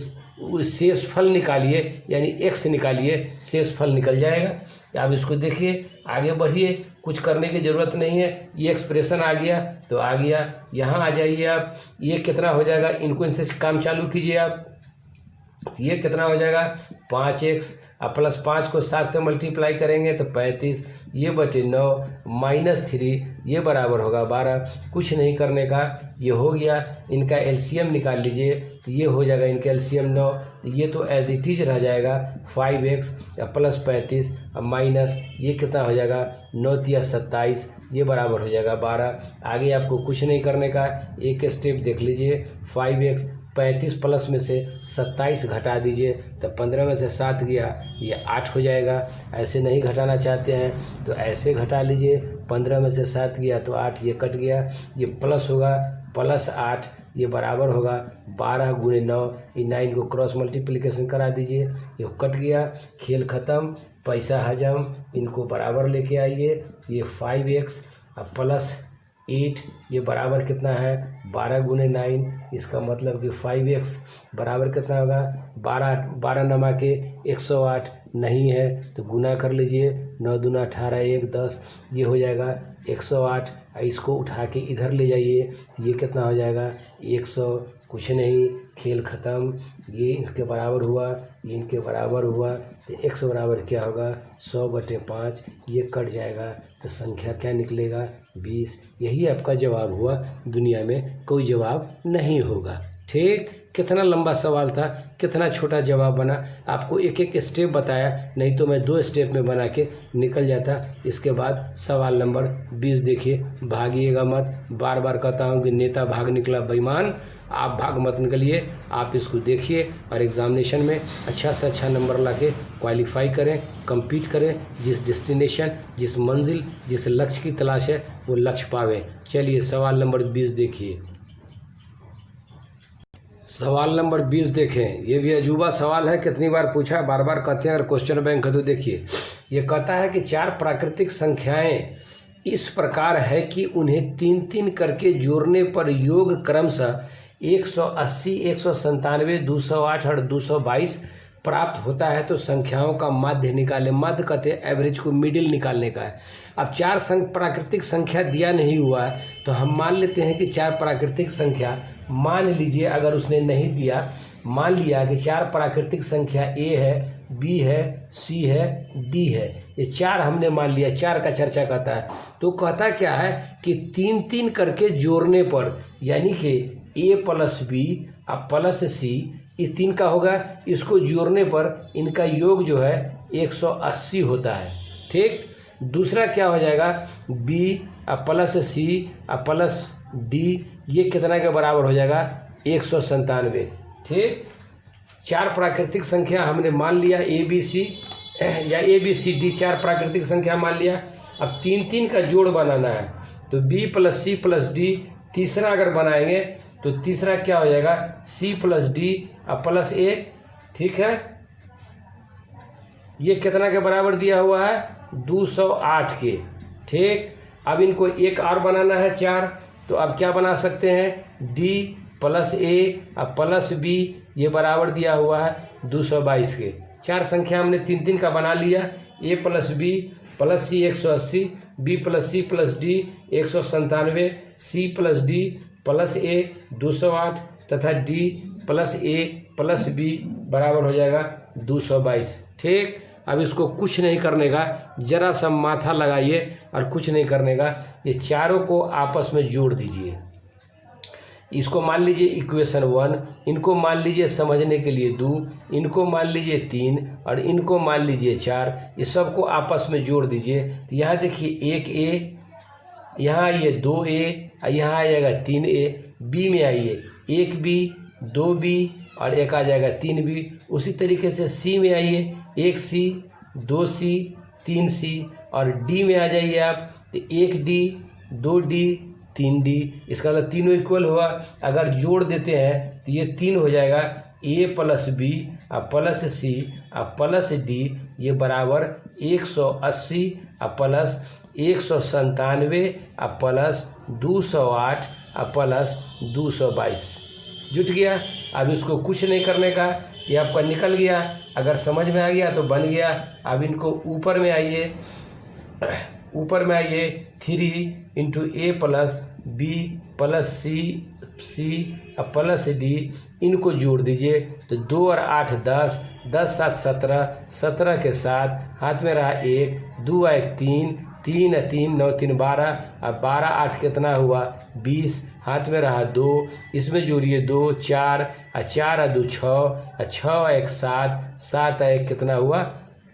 शेष फल निकालिए, यानी x निकालिए, शेष फल निकल जाएगा। अब इसको देखिए, आगे बढ़िए। कुछ करने की ज़रूरत नहीं है। ये एक्सप्रेशन आ गया तो आ गया, यहाँ आ जाइए आप। ये कितना हो जाएगा, इनको इनसे काम चालू कीजिए आप। ये कितना हो जाएगा 5x, अब प्लस 5 को 7 से मल्टीप्लाई करेंगे तो 35, ये बचे 9 -3, ये बराबर होगा 12। कुछ नहीं करने का, ये हो गया। इनका एलसीएम निकाल लीजिए तो ये हो जाएगा इनका एलसीएम 9, तो ये तो एज इट इज रह जाएगा 5x प्लस 35 अब माइनस ये कितना हो जाएगा 9 × 27, ये बराबर हो जाएगा 12। आगे आपको कुछ नहीं करने का, एक स्टेप देख लीजिए। 5x 35 प्लस में से 27 घटा दीजिए तो 15 में से 7 गया, ये 8 हो जाएगा। ऐसे नहीं घटाना चाहते हैं तो ऐसे घटा लीजिए, 15 में से 7 गया तो 8, ये कट गया, ये प्लस होगा +8, ये बराबर होगा 12 × 9, ये 9 को क्रॉस मल्टीप्लिकेशन करा दीजिए, ये कट गया, खेल ख़त्म, पैसा हजम। इनको बराबर लेके आइए, ये 5x प्लस 8 ये बराबर कितना है 12 × 9, इसका मतलब कि 5x बराबर कितना होगा 12 नमा के 108 नहीं है तो गुना कर लीजिए, 9 दूना 18, 1 10, ये हो जाएगा 108। इसको उठा के इधर ले जाइए, ये कितना हो जाएगा 100, कुछ नहीं, खेल ख़त्म। ये इसके बराबर हुआ, ये इनके बराबर हुआ, तो x बराबर क्या होगा 100/5, ये कट जाएगा तो संख्या क्या निकलेगा 20। यही आपका जवाब हुआ, दुनिया में कोई जवाब नहीं होगा। ठीक, कितना लंबा सवाल था, कितना छोटा जवाब बना। आपको एक एक स्टेप बताया, नहीं तो मैं 2 स्टेप में बना के निकल जाता। इसके बाद सवाल नंबर 20 देखिए, भागिएगा मत। बार बार कहता हूँ कि नेता भाग निकला बेईमान, आप भाग मत निकलिए। आप इसको देखिए और एग्ज़ामिनेशन में अच्छा से अच्छा नंबर लाके क्वालिफाई करें, compete करें। जिस डेस्टिनेशन, जिस मंजिल, जिस लक्ष्य की तलाश है वो लक्ष्य पावें। चलिए सवाल नंबर 20 देखिए। सवाल नंबर 20 देखें, ये भी अजूबा सवाल है, कितनी बार पूछा, बार बार कहते हैं अगर क्वेश्चन बैंक है तो देखिए। ये कहता है कि 4 प्राकृतिक संख्याएं इस प्रकार है कि उन्हें 3-3 करके जोड़ने पर योग क्रमशः 180, 197, 208 और 222 प्राप्त होता है। तो संख्याओं का माध्य निकालें। माध्य कहते हैं एवरेज को, मिडिल निकालने का है। अब 4 प्राकृतिक संख्या दिया नहीं हुआ है तो हम मान लेते हैं कि 4 प्राकृतिक संख्या, मान लीजिए अगर उसने नहीं दिया, मान लिया कि 4 प्राकृतिक संख्या A है, B है, C है, D है, ये 4 हमने मान लिया। 4 का चर्चा करता है तो कहता क्या है कि 3-3 करके जोड़ने पर, यानी कि A + B + C, ये 3 का होगा, इसको जोड़ने पर इनका योग जो है 180 होता है। ठीक, दूसरा क्या हो जाएगा B + C + D, ये कितना के बराबर हो जाएगा 197। ठीक, 4 प्राकृतिक संख्या हमने मान लिया, ABC या ABCD 4 प्राकृतिक संख्या मान लिया। अब 3-3 का जोड़ बनाना है तो B + C + D, तीसरा अगर बनाएंगे तो तीसरा क्या हो जाएगा C + D + A। ठीक है, ये कितना के बराबर दिया हुआ है 208 के। ठीक, अब इनको एक और बनाना है 4, तो अब क्या बना सकते हैं D + A + B, ये बराबर दिया हुआ है 222 के। 4 संख्या हमने 3-3 का बना लिया। A + B + C 180, B + C + D 197, C + D + A 208 तथा D + A + B बराबर हो जाएगा 222। ठीक, अब इसको कुछ नहीं करने का, जरा सा माथा लगाइए और कुछ नहीं करने का, ये चारों को आपस में जोड़ दीजिए। इसको मान लीजिए इक्वेशन 1, इनको मान लीजिए समझने के लिए 2, इनको मान लीजिए 3 और इनको मान लीजिए 4। ये सबको आपस में जोड़ दीजिए तो यहाँ देखिए 1A, यहाँ आइए 2A, यहाँ आ जाएगा 3A, B में आइए 1B, 2B और एक आ जाएगा 3B। उसी तरीके से C में आइए 1C, 2C, 3C और D में आ जाइए आप तो 1D, 2D, 3D। इसका मतलब तीनों इक्वल हुआ। अगर जोड़ देते हैं तो ये 3 हो जाएगा A + B + C + D, ये बराबर 180 + 197 + 208 + 222 जुट गया। अब इसको कुछ नहीं करने का, ये आपका निकल गया। अगर समझ में आ गया तो बन गया। अब इनको ऊपर में आइए, ऊपर में आइए 3 into a plus b plus c plus d, इनको जोड़ दीजिए तो 2 और 8 10, 10 7 17, 17 के साथ हाथ में रहा 1, 2 1 3, 3 3 9 3 12, अब 12 8 कितना हुआ 20, हाथ में रहा 2, इसमें जोड़िए 2 4, 4 2 6, 6 1 7, 7 1 कितना हुआ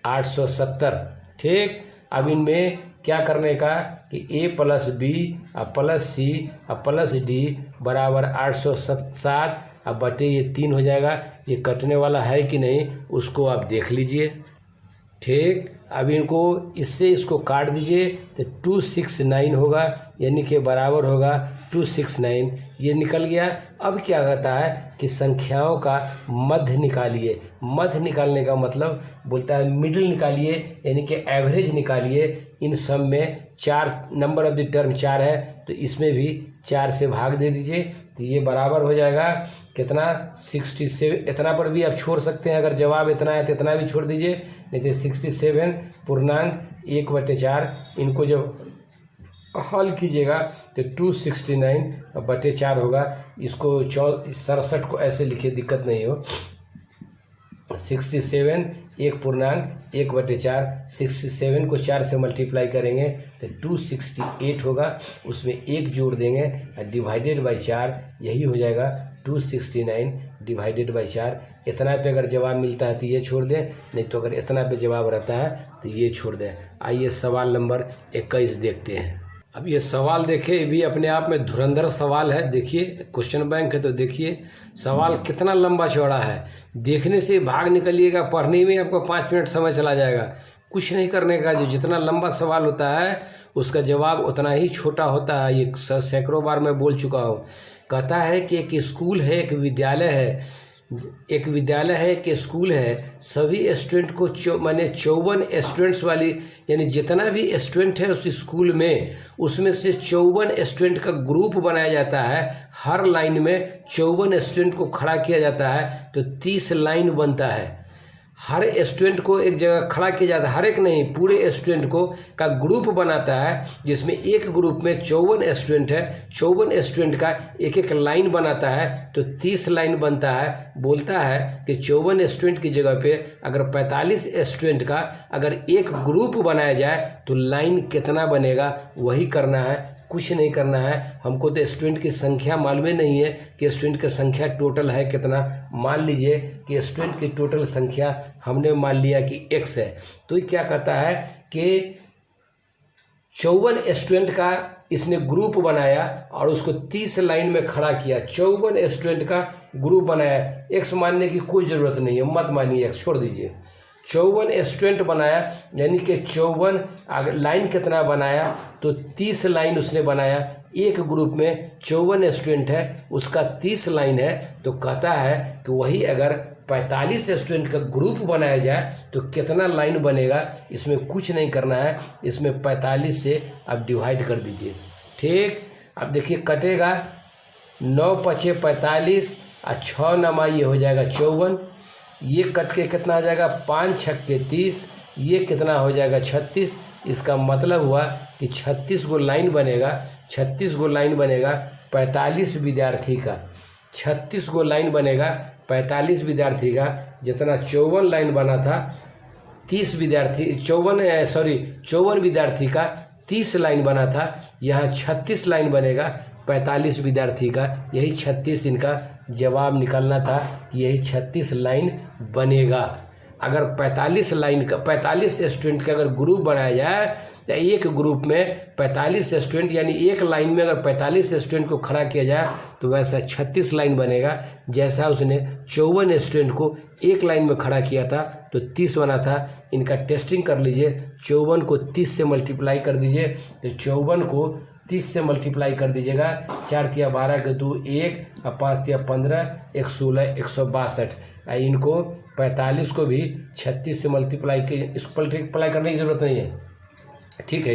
870। ठीक, अब इनमें क्या करने का कि a plus b plus c plus d बराबर 807, अब बटे ये 3 हो जाएगा। ये कटने वाला है कि नहीं उसको आप देख लीजिए। ठीक, अब इनको इसको काट दीजिए तो 269 होगा, यानी कि बराबर होगा 269, ये निकल गया। अब क्या कहता है कि संख्याओं का मध्य निकालिए। मध्य निकालने का मतलब बोलता है मिडिल निकालिए, यानी कि एवरेज निकालिए। इन सब में 4 नंबर ऑफ द टर्म 4 है तो इसमें भी 4 से भाग दे दीजिए तो ये बराबर हो जाएगा कितना 67। इतना पर भी आप छोड़ सकते हैं, अगर जवाब इतना है तो इतना भी छोड़ दीजिए, नहीं तो 67 पूर्णांक 1/4। इनको जब हल कीजिएगा तो 269/4 होगा। इसको 67 को ऐसे लिखिए, दिक्कत नहीं हो। 67 1/4, 67 को 4 से मल्टीप्लाई करेंगे तो 268 होगा, उसमें 1 जोड़ देंगे डिवाइडेड बाई 4, यही हो जाएगा 269 डिवाइडेड बाई 4। इतना पे अगर जवाब मिलता है तो ये छोड़ दें, नहीं तो अगर इतना पे जवाब रहता है तो ये छोड़ दें। आइए सवाल नंबर 21 देखते हैं। अब ये सवाल देखिए, ये भी अपने आप में धुरंधर सवाल है। देखिए क्वेश्चन बैंक है तो देखिए सवाल कितना लंबा चौड़ा है। देखने से भाग निकलिएगा, पढ़ने में आपको 5 मिनट समय चला जाएगा। कुछ नहीं करने का, जो जितना लंबा सवाल होता है उसका जवाब उतना ही छोटा होता है। ये सैकड़ों बार मैं बोल चुका हूँ। कहता है कि एक स्कूल है, एक विद्यालय है, एक स्कूल है। सभी स्टूडेंट को माने 54 स्टूडेंट्स वाली, यानी जितना भी स्टूडेंट है उस स्कूल में, उसमें से 54 स्टूडेंट का ग्रुप बनाया जाता है। हर लाइन में 54 स्टूडेंट को खड़ा किया जाता है तो 30 लाइन बनता है। हर स्टूडेंट को एक जगह खड़ा किया जाता है, हर एक नहीं, पूरे स्टूडेंट को का ग्रुप बनाता है, जिसमें एक ग्रुप में 54 स्टूडेंट है। 54 स्टूडेंट का एक एक लाइन बनाता है तो 30 लाइन बनता है। बोलता है कि 54 स्टूडेंट की जगह पे अगर 45 स्टूडेंट का अगर एक ग्रुप बनाया जाए तो लाइन कितना बनेगा, वही करना है, कुछ नहीं करना है। हमको तो स्टूडेंट की संख्या मालूम नहीं है कि स्टूडेंट की संख्या टोटल है कितना। मान लीजिए कि स्टूडेंट की टोटल संख्या हमने मान लिया कि x है, तो ये क्या कहता है कि 54 स्टूडेंट का इसने ग्रुप बनाया और उसको 30 लाइन में खड़ा किया। 54 स्टूडेंट का ग्रुप बनाया, x मानने की कोई ज़रूरत नहीं है, मत मानिए, x छोड़ दीजिए। 54 स्टूडेंट बनाया, यानी कि 54 लाइन कितना बनाया तो 30 लाइन उसने बनाया। एक ग्रुप में 54 स्टूडेंट है, उसका 30 लाइन है, तो कहता है कि वही अगर 45 स्टूडेंट का ग्रुप बनाया जाए तो कितना लाइन बनेगा। इसमें कुछ नहीं करना है, इसमें 45 से आप डिवाइड कर दीजिए। ठीक, अब देखिए कटेगा 9 पचे 45 और 6 नमा ये हो जाएगा 54। ये कट के कितना हो जाएगा 5 छक्के 30, ये कितना हो जाएगा 36। इसका मतलब हुआ कि 36 गो लाइन बनेगा। 36 गो लाइन बनेगा 45 विद्यार्थी का। 36 गो लाइन बनेगा 45 विद्यार्थी का। जितना 54 लाइन बना था 30 विद्यार्थी 54 विद्यार्थी का 30 लाइन बना था, यहाँ 36 लाइन बनेगा 45 विद्यार्थी का। यही 36 इनका जवाब निकलना था, यही 36 लाइन बनेगा। अगर 45 लाइन का 45 स्टूडेंट का अगर ग्रुप बनाया जाए तो एक ग्रुप में 45 स्टूडेंट, यानी एक लाइन में अगर 45 स्टूडेंट को खड़ा किया जाए तो वैसा 36 लाइन बनेगा। जैसा उसने 54 स्टूडेंट को एक लाइन में खड़ा किया था तो 30 बना था। इनका टेस्टिंग कर लीजिए। 54 को 30 से मल्टीप्लाई कर दीजिए तो 54 को 30 से मल्टीप्लाई कर दीजिएगा। 4 तिया 12 के 2 1 और 5 तिया 15 1 16 162। इनको 45 को भी 36 से मल्टीप्लाई इसको मल्टीप्लाई करने की ज़रूरत नहीं है। ठीक है,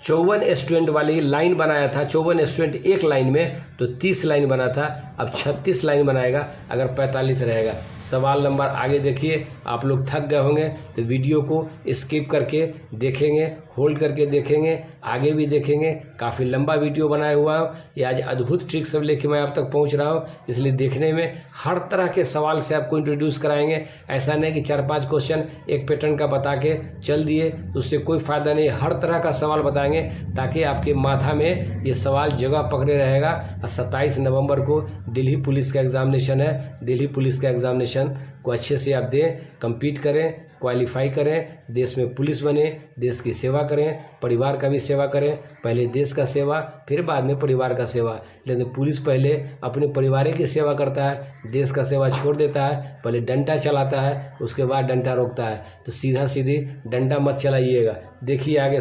54 स्टूडेंट वाली लाइन बनाया था, 54 स्टूडेंट एक लाइन में, तो 30 लाइन बना था, अब 36 लाइन बनाएगा अगर 45 रहेगा। सवाल नंबर आगे देखिए। आप लोग थक गए होंगे तो वीडियो को स्किप करके देखेंगे, होल्ड करके देखेंगे, आगे भी देखेंगे। काफ़ी लंबा वीडियो बनाया हुआ हूँ, ये आज अद्भुत ट्रिक सब लेके मैं आप तक पहुँच रहा हूँ, इसलिए देखने में हर तरह के सवाल से आपको इंट्रोड्यूस कराएंगे। ऐसा नहीं कि 4-5 क्वेश्चन एक पैटर्न का बता के चल दिए, उससे कोई फ़ायदा नहीं। हर तरह का सवाल बताएंगे ताकि आपके माथा में ये सवाल जगह पकड़े रहेगा। 27 नवंबर को दिल्ली पुलिस का एग्ज़ामिनेशन है, दिल्ली पुलिस का एग्ज़ामिनेशन को अच्छे से आप दें, कम्पीट करें, क्वालिफाई करें, देश में पुलिस बने, देश की सेवा करें, परिवार का भी सेवा करें। पहले देश का सेवा, फिर बाद में परिवार का सेवा। लेकिन पुलिस पहले अपने परिवार की सेवा करता है, देश का सेवा छोड़ देता है। पहले डंडा चलाता है, उसके बाद डंडा रोकता है। तो सीधा सीधी डंडा मत चलाइएगा। देखिए आगे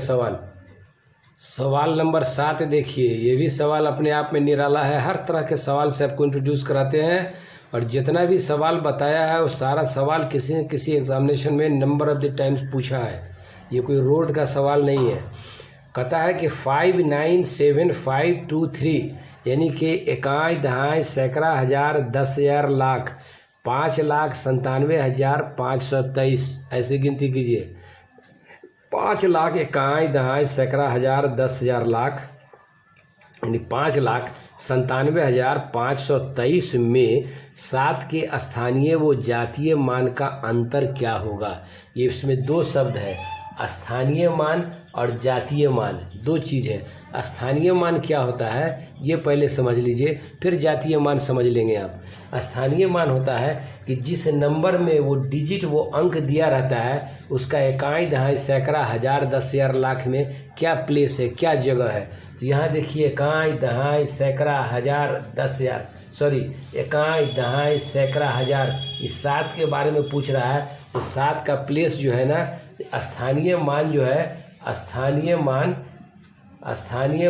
सवाल नंबर 7 देखिए। ये भी सवाल अपने आप में निराला है। हर तरह के सवाल से आपको इंट्रोड्यूस कराते हैं, और जितना भी सवाल बताया है वो सारा सवाल किसी न किसी एग्जामिनेशन में नंबर ऑफ द टाइम्स पूछा है। ये कोई रोड का सवाल नहीं है। कहता है कि 5, 9, 7, 5, 2, 3 यानी कि इकाई, दहाई, सैकड़ा, हजार, 10,000, लाख, 5,97,523 ऐसे गिनती कीजिए। 5 लाख, इकाई, दहाई, सैकड़ा, हजार, 10,000, लाख, यानी 5,97,523 में 7 के स्थानीय व जातीय मान का अंतर क्या होगा। ये इसमें 2 शब्द है, स्थानीय मान और जातीय मान, 2 चीज़ है। स्थानीय मान क्या होता है ये पहले समझ लीजिए, फिर जातीय मान समझ लेंगे आप। स्थानीय मान होता है कि जिस नंबर में वो डिजिट, वो अंक दिया रहता है, उसका इकाई, दहाई, सैकड़ा, हजार, 10,000, लाख में क्या प्लेस है, क्या जगह है। तो यहाँ देखिए इकाई, दहाई, सैकड़ा, हजार, 10,000, इकाई, दहाई, सैकड़ा, हजार, इस 7 के बारे में पूछ रहा है। तो 7 का प्लेस जो है ना, स्थानीय मान जो है, स्थानीय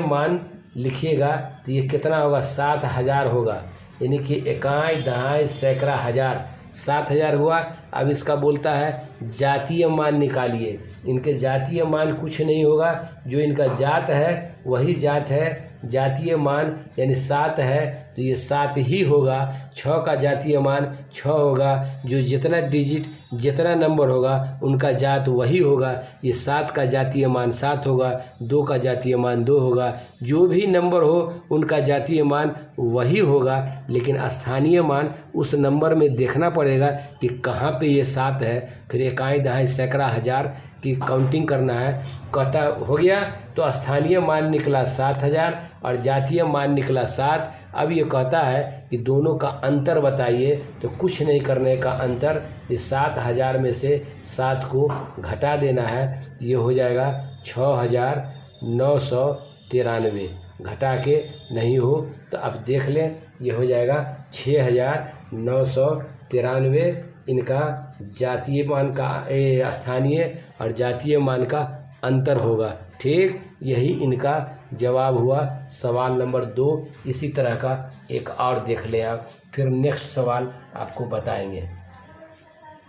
मान लिखिएगा तो ये कितना होगा, 7,000 होगा। यानी कि इकाई, दहाई, सैकड़ा, हजार, 7,000 हुआ। अब इसका बोलता है जातीय मान निकालिए। इनके जातीय मान कुछ नहीं होगा, जो इनका जात है वही जात है। जातीय मान यानी 7 है तो ये 7 ही होगा। 6 का जातीय मान 6 होगा, जो जितना डिजिट, जितना नंबर होगा उनका जात वही होगा। ये 7 का जातीय मान 7 होगा, 2 का जातीय मान 2 होगा, जो भी नंबर हो उनका जातीय मान वही होगा। लेकिन स्थानीय मान उस नंबर में देखना पड़ेगा कि कहाँ पे ये 7 है। फिर इकाई, दहाई, सैकड़ा, हजार की काउंटिंग करना है। कहता हो गया तो स्थानीय मान निकला 7,000 और जातीय मान निकला 7। अब ये कहता है कि दोनों का अंतर बताइए, तो कुछ नहीं करने का अंतर, इस 7,000 में से 7 को घटा देना है। ये हो जाएगा 6,993। घटा के नहीं हो तो अब देख लें, ये हो जाएगा 6,993। इनका जातीय मान का, स्थानीय और जातीय मान का अंतर होगा। ठीक, यही इनका जवाब हुआ सवाल नंबर 2। इसी तरह का एक और देख लें आप, फिर नेक्स्ट सवाल आपको बताएंगे।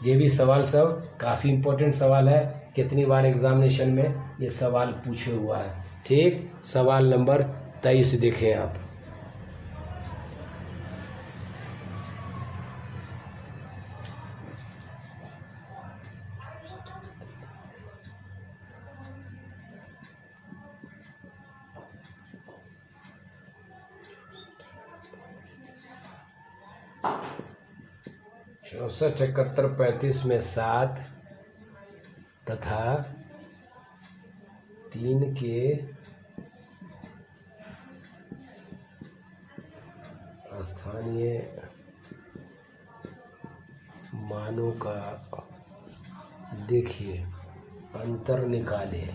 ये भी सवाल सब काफ़ी इम्पोर्टेंट सवाल है, कितनी बार एग्जामिनेशन में ये सवाल पूछे हुआ है। ठीक, सवाल नंबर 23 देखें आप। चौसठ, 71, 35 में 7 तथा 3 के स्थानीय मानों का देखिए, अंतर निकालिए।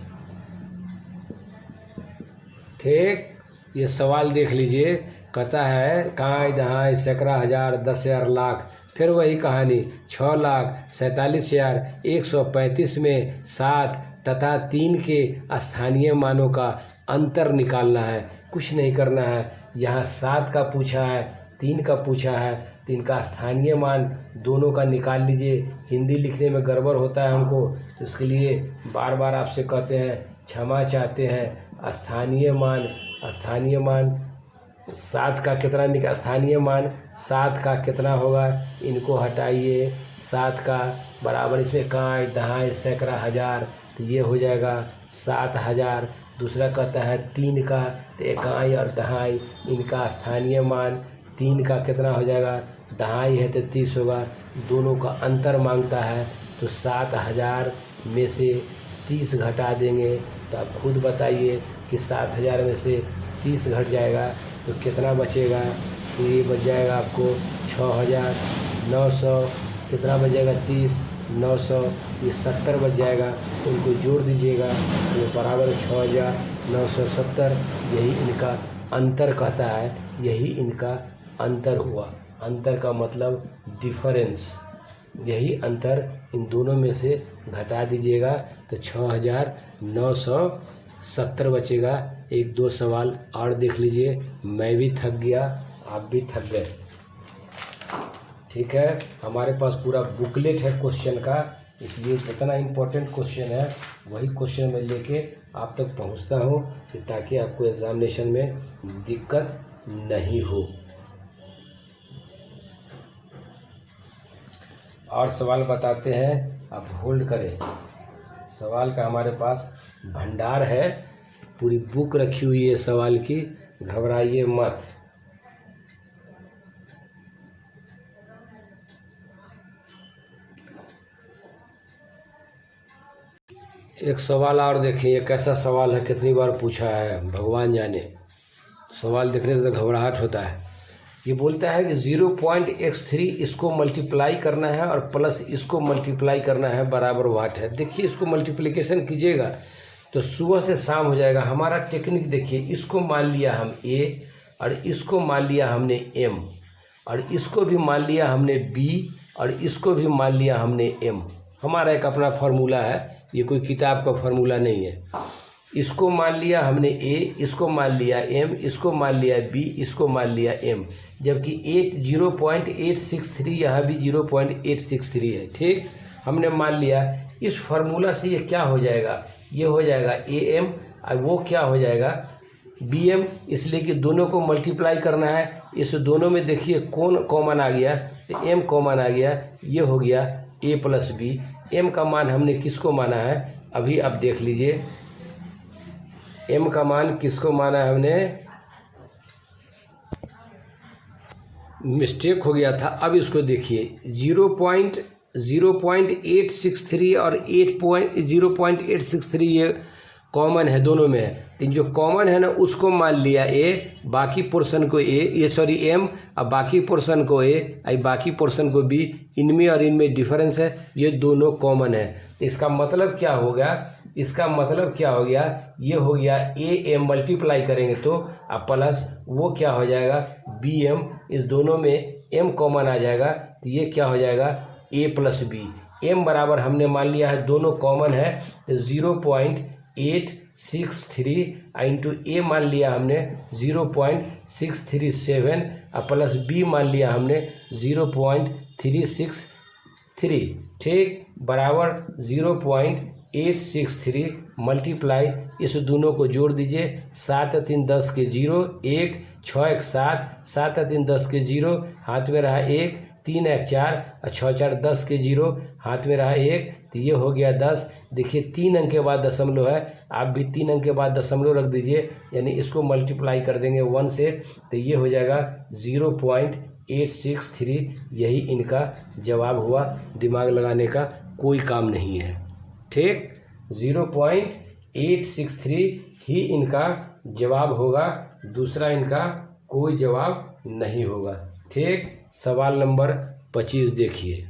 ठीक, ये सवाल देख लीजिए। कहता है इकाई, दहाई, सैकड़ा, हजार, 10,000, लाख, फिर वही कहानी। 6,47,135 में 7 तथा 3 के स्थानीय मानों का अंतर निकालना है। कुछ नहीं करना है, यहाँ 7 का पूछा है, 3 का पूछा है, तो इनका स्थानीय मान दोनों का निकाल लीजिए। हिंदी लिखने में गड़बड़ होता है हमको, तो उसके लिए बार बार आपसे कहते हैं क्षमा चाहते हैं। स्थानीय मान, स्थानीय मान 7 का कितना स्थानीय मान 7 का कितना होगा, इनको हटाइए। 7 का बराबर इसमें काई दहाई सैकड़ा हज़ार, तो ये हो जाएगा 7,000। दूसरा कहता है 3 का, तो इकाई और दहाई इनका स्थानीय मान 3 का कितना हो जाएगा, दहाई है तो 30 होगा, दोनों का अंतर मांगता है। तो 7,000 में से 30 घटा देंगे, तो आप खुद बताइए कि 7,000 में से 30 घट जाएगा तो कितना बचेगा। तो ये बच जाएगा आपको 6,900। कितना बच जाएगा, 30 900, ये 70 बच जाएगा। तो उनको जोड़ दीजिएगा तो बराबर 6,970। यही इनका अंतर कहता है, यही इनका अंतर हुआ। अंतर का मतलब डिफरेंस, यही अंतर इन दोनों में से घटा दीजिएगा तो 6,970 बचेगा। 1-2 सवाल और देख लीजिए, मैं भी थक गया, आप भी थक गए। ठीक है, हमारे पास पूरा बुकलेट है क्वेश्चन का, इसलिए जितना इम्पोर्टेंट क्वेश्चन है वही क्वेश्चन मैं लेके आप तक पहुंचता हूं, कि ताकि आपको एग्जामिनेशन में दिक्कत नहीं हो। और सवाल बताते हैं, आप होल्ड करें। सवाल का हमारे पास भंडार है, पूरी बुक रखी हुई है सवाल की, घबराइए मत। एक सवाल और देखिए, ये कैसा सवाल है, कितनी बार पूछा है भगवान जाने। सवाल देखने से तो घबराहट होता है। ये बोलता है कि 0.x3 इसको मल्टीप्लाई करना है और प्लस इसको मल्टीप्लाई करना है, बराबर वाट है। देखिए इसको मल्टीप्लिकेशन कीजिएगा तो सुबह से शाम हो जाएगा। हमारा टेक्निक देखिए, इसको मान लिया हम a और इसको मान लिया हमने m और इसको भी मान लिया हमने b और इसको भी मान लिया हमने m। हमारा एक अपना फार्मूला है, ये कोई किताब का फार्मूला नहीं है। इसको मान लिया हमने a, इसको मान लिया m, इसको मान लिया b, इसको मान लिया m, जबकि 0.863 यहाँ भी 0.863 है। ठीक, हमने मान लिया। इस फार्मूला से ये क्या हो जाएगा, ये हो जाएगा am और वो क्या हो जाएगा bm, इसलिए कि दोनों को मल्टीप्लाई करना है। इस दोनों में देखिए कौन कॉमन आ गया, तो m कॉमन आ गया, ये हो गया a प्लस b। m का मान हमने किसको माना है, अभी आप देख लीजिए। m का मान किसको माना है हमने, मिस्टेक हो गया था। अब इसको देखिए, 0.863 और 0.863 ये कॉमन है, दोनों में है। तो जो कॉमन है ना उसको मान लिया a, बाकी पोर्शन को m और बाकी पोर्शन को a और बाकी पोर्शन को b। इनमें और इनमें डिफरेंस है, ये दोनों कॉमन है। तो इसका मतलब क्या हो गया, इसका मतलब क्या हो गया, ये हो गया am मल्टीप्लाई करेंगे तो अब प्लस वो क्या हो जाएगा bm, इस दोनों में m कॉमन आ जाएगा, तो ये क्या हो जाएगा a प्लस b। m बराबर हमने मान लिया है, दोनों कॉमन है, तो 0.863 इंटू a मान लिया हमने 0.637 और प्लस b मान लिया हमने 0.363। ठीक, बराबर 0.863 मल्टीप्लाई, इस दोनों को जोड़ दीजिए। 7 3 10 के 0, 1 6 1 7, 7 3 10 के 0, हाथ में रहा 1, 3 1 4 और 6 4 10 के 0, हाथ में रहा 1, तो ये हो गया 10। देखिए 3 अंक के बाद दशमलव है, आप भी 3 अंक के बाद दशमलव रख दीजिए, यानी इसको मल्टीप्लाई कर देंगे 1 से, तो ये हो जाएगा 0.863। यही इनका जवाब हुआ, दिमाग लगाने का कोई काम नहीं है। ठीक, 0.863 ही इनका जवाब होगा, दूसरा इनका कोई जवाब नहीं होगा। ठीक, सवाल नंबर 25 देखिए।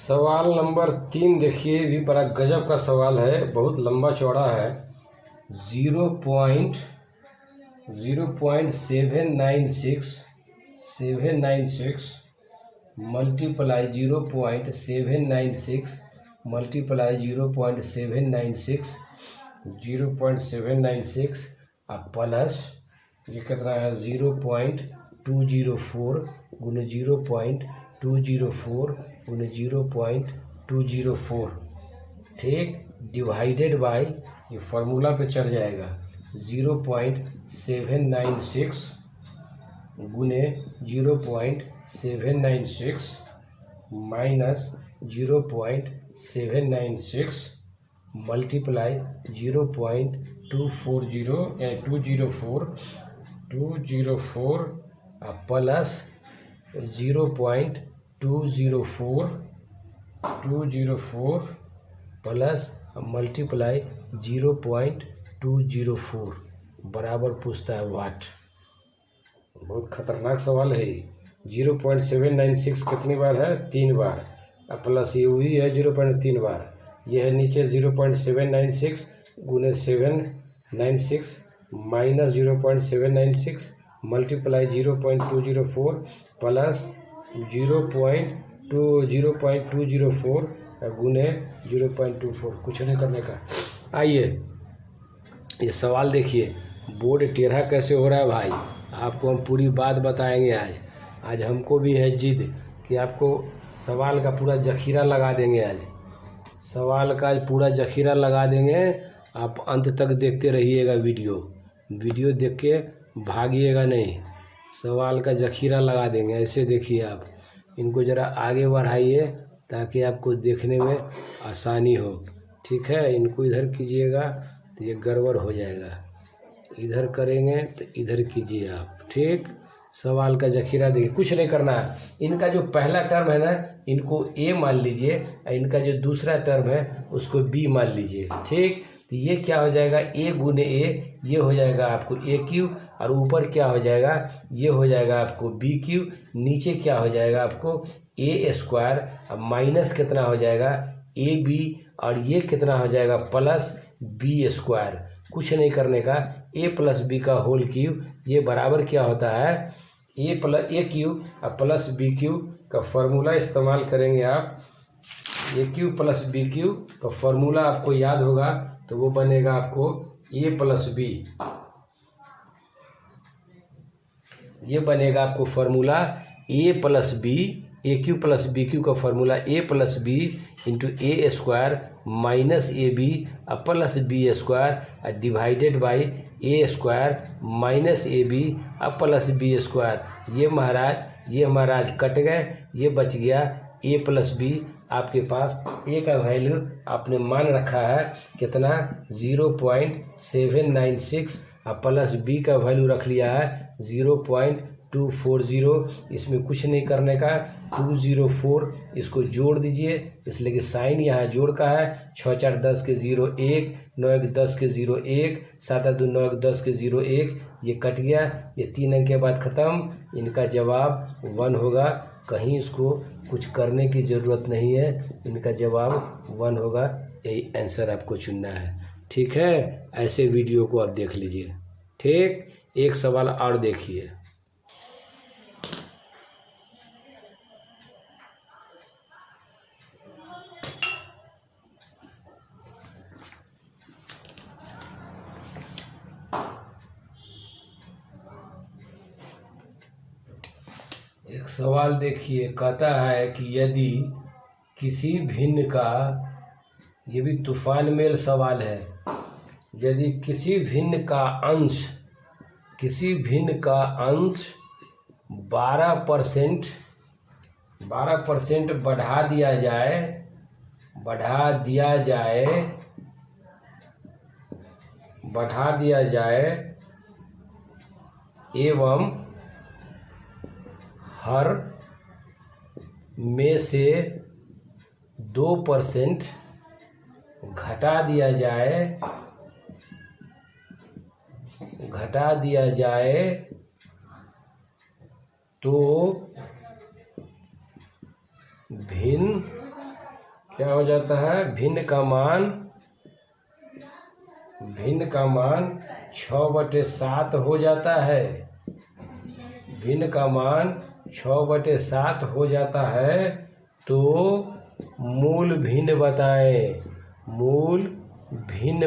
सवाल नंबर 3 देखिए, भी बड़ा गजब का सवाल है, बहुत लंबा चौड़ा है। 0.796 मल्टीप्लाई 0.796 मल्टीप्लाई 0.796 अब प्लस ये कितना है 0.204 गुने 0.204 गुने 0.204, ठीक, डिवाइडेड बाय, ये फार्मूला पे चढ़ जाएगा 0.796 गुने 0.796 minus 0.796 multiply 204 plus 0.204 plus multiply 0.204 बराबर पूछता है वाट। बहुत खतरनाक सवाल है ये। 0.796 कितनी बार है? 3 बार। अब प्लस ये हुई है 0.3 बार, ये है नीचे 0.796 गुने 796 माइनस 0.796 मल्टीप्लाई 0.204 प्लस 0.204 गुने 0.24, कुछ नहीं करने का। आइए ये सवाल देखिए, बोर्ड टेढ़ा कैसे हो रहा है भाई, आपको हम पूरी बात बताएंगे आज हमको भी है जिद कि आपको सवाल का पूरा जखीरा लगा देंगे। आज सवाल का पूरा जखीरा लगा देंगे, आप अंत तक देखते रहिएगा। वीडियो देख के भागिएगा नहीं, सवाल का जखीरा लगा देंगे। ऐसे देखिए, आप इनको ज़रा आगे बढ़ाइए ताकि आपको देखने में आसानी हो, ठीक है। इनको इधर कीजिएगा तो ये गड़बड़ हो जाएगा, इधर करेंगे तो इधर कीजिए आप, ठीक। सवाल का जखीरा देखिए, कुछ नहीं करना है। इनका जो पहला टर्म है ना, इनको ए मान लीजिए, और इनका जो दूसरा टर्म है उसको बी मान लीजिए, ठीक। तो ये क्या हो जाएगा, ए गुने ए, ये हो जाएगा आपको ए क्यू, और ऊपर क्या हो जाएगा, ये हो जाएगा आपको बी क्यू, नीचे क्या हो जाएगा आपको ए स्क्वायर, अब माइनस कितना हो जाएगा ए बी, और ये कितना हो जाएगा प्लस बी स्क्वायर। कुछ नहीं करने का, ए प्लस बी का होल क्यू, ये बराबर क्या होता है ए क्यू और प्लस बी क्यू का फॉर्मूला इस्तेमाल करेंगे आप। ए क्यू प्लस बी क्यू का फॉर्मूला आपको याद होगा, तो वो बनेगा आपको ए प्लस बी, ये बनेगा आपको formula a plus b, a cube plus b cube का formula a plus b into a square minus a b plus b square divided by a square minus a b plus b square. ये महाराज cut गए, ये बच गया ए plus B. आपके पास ए का value आपने मान रखा है कितना 0.796 प्लस बी का वैल्यू रख लिया है 0.240। इसमें कुछ नहीं करने का, 204 इसको जोड़ दीजिए, इसलिए कि साइन यहाँ जोड़ का है। 6 4 10 के 0 1, 9 1 10 के 0 1, 7 2 9 1 10 के 0 1, ये कट गया, ये 3 अंक के बाद ख़त्म। इनका जवाब 1 होगा, कहीं इसको कुछ करने की ज़रूरत नहीं है, इनका जवाब 1 होगा। यही आंसर आपको चुनना है, ठीक है। ऐसे वीडियो को आप देख लीजिए, ठीक। एक सवाल और देखिए, एक सवाल देखिए, कहता है कि यदि किसी भिन्न का, ये भी तूफान मेल सवाल है, यदि किसी भिन्न का अंश 12% बढ़ा दिया जाए एवं हर में से 2% घटा दिया जाए तो भिन्न क्या हो जाता है, भिन्न का मान 6/7 हो जाता है। भिन्न का मान 6/7 हो जाता है। तो मूल भिन्न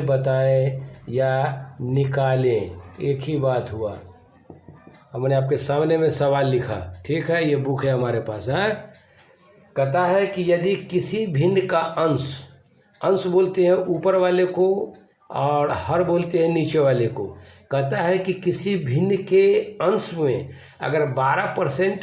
बताएं या निकालें, एक ही बात हुआ। हमने आपके सामने में सवाल लिखा, ठीक है, ये बुक है हमारे पास है। कहता है कि यदि किसी भिन्न का अंश बोलते हैं ऊपर वाले को और हर बोलते हैं नीचे वाले को। कहता है कि किसी भिन्न के अंश में अगर 12%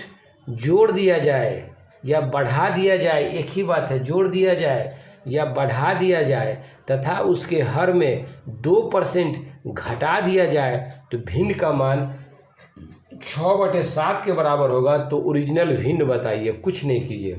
जोड़ दिया जाए या बढ़ा दिया जाए, एक ही बात है, जोड़ दिया जाए या बढ़ा दिया जाए, तथा उसके हर में 2% घटा दिया जाए, तो भिन्न का मान 6/7 के बराबर होगा। तो ओरिजिनल भिन्न बताइए, कुछ नहीं कीजिए।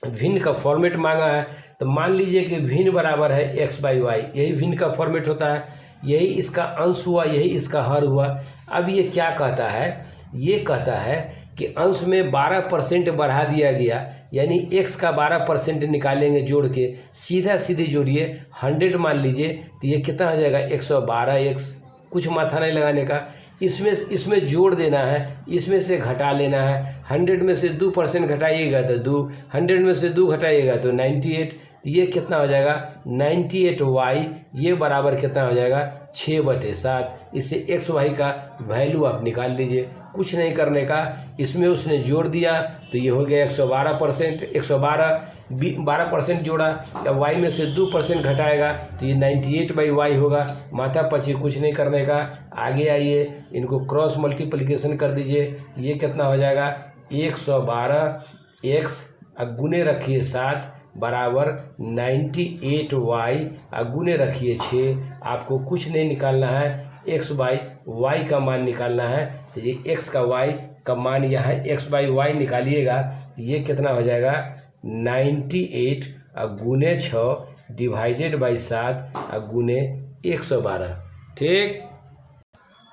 भिन्न का फॉर्मेट मांगा है, तो मान लीजिए कि भिन्न बराबर है x/y, यही भिन्न का फॉर्मेट होता है। यही इसका अंश हुआ, यही इसका हर हुआ। अब ये क्या कहता है, ये कहता है कि अंश में 12% बढ़ा दिया गया, यानी x का 12% निकालेंगे जोड़ के, सीधा सीधी जोड़िए, 100 मान लीजिए, तो ये कितना हो जाएगा, 112x। कुछ माथा नहीं लगाने का, इसमें जोड़ देना है, इसमें से घटा लेना है। 100 में से 2% घटाइएगा तो 2, 100 में से 2 घटाइएगा तो 98। ये कितना हो जाएगा, 98y। ये बराबर कितना हो जाएगा, 6/7। इससे x/y का वैल्यू आप निकाल लीजिए, कुछ नहीं करने का। इसमें उसने जोड़ दिया तो ये हो गया 112%, 12% जोड़ा, या y में से 2% घटाएगा तो ये 98/y होगा। माथा पची, कुछ नहीं करने का। आगे आइए, इनको क्रॉस मल्टीप्लिकेशन कर दीजिए। ये कितना हो जाएगा, 112x गुने रखिए 7 बराबर 98y गुने रखिए 6। आपको कुछ नहीं निकालना है, x/y का मान निकालना है। तो ये x का y का मान यहाँ x/y निकालिएगा, तो ये कितना हो जाएगा, 98 गुने 6 डिवाइडेड बाई 7 गुने 112। ठीक,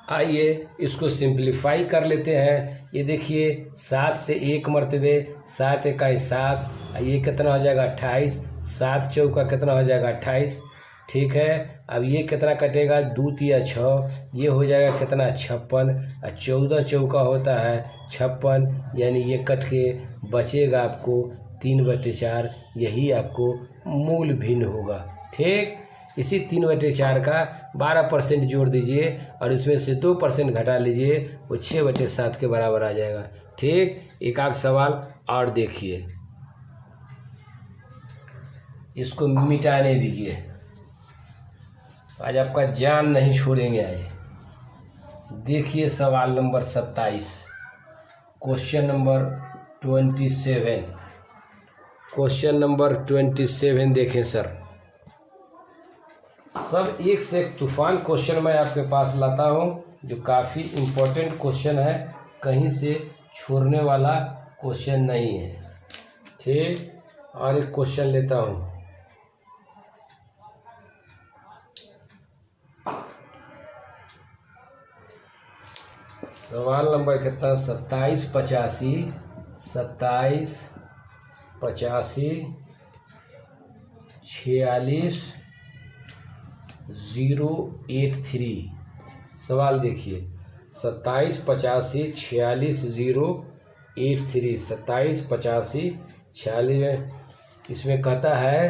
आइए इसको सिंप्लीफाई कर लेते हैं। ये देखिए, 7 से 1 मरतबे, 7 × 7, ये कितना हो जाएगा, 28। 7 चौका कितना हो जाएगा, 28। ठीक है, अब ये कितना कटेगा, 2 × 6, ये हो जाएगा कितना, 56। 14 चौका होता है 56, यानी ये कट के बचेगा आपको 3/4। यही आपको मूल भिन्न होगा। ठीक, इसी 3/4 का 12% जोड़ दीजिए और इसमें से 2% घटा लीजिए, वो 6/7 के बराबर आ जाएगा। ठीक, एक आध सवाल और देखिए, इसको मिटाने दीजिए। आज आपका जान नहीं छोड़ेंगे। आज देखिए सवाल number 27, question number 27। Question number 27 देखें सर। सब एक से एक तूफान क्वेश्चन मैं आपके पास लाता हूँ, जो काफ़ी इम्पोर्टेंट क्वेश्चन है, कहीं से छोड़ने वाला क्वेश्चन नहीं है। ठीक, और एक क्वेश्चन लेता हूँ। सवाल नंबर कितना, 2785 46 083। सवाल देखिए, 2785 46 083। 2785 46 में इसमें कहता है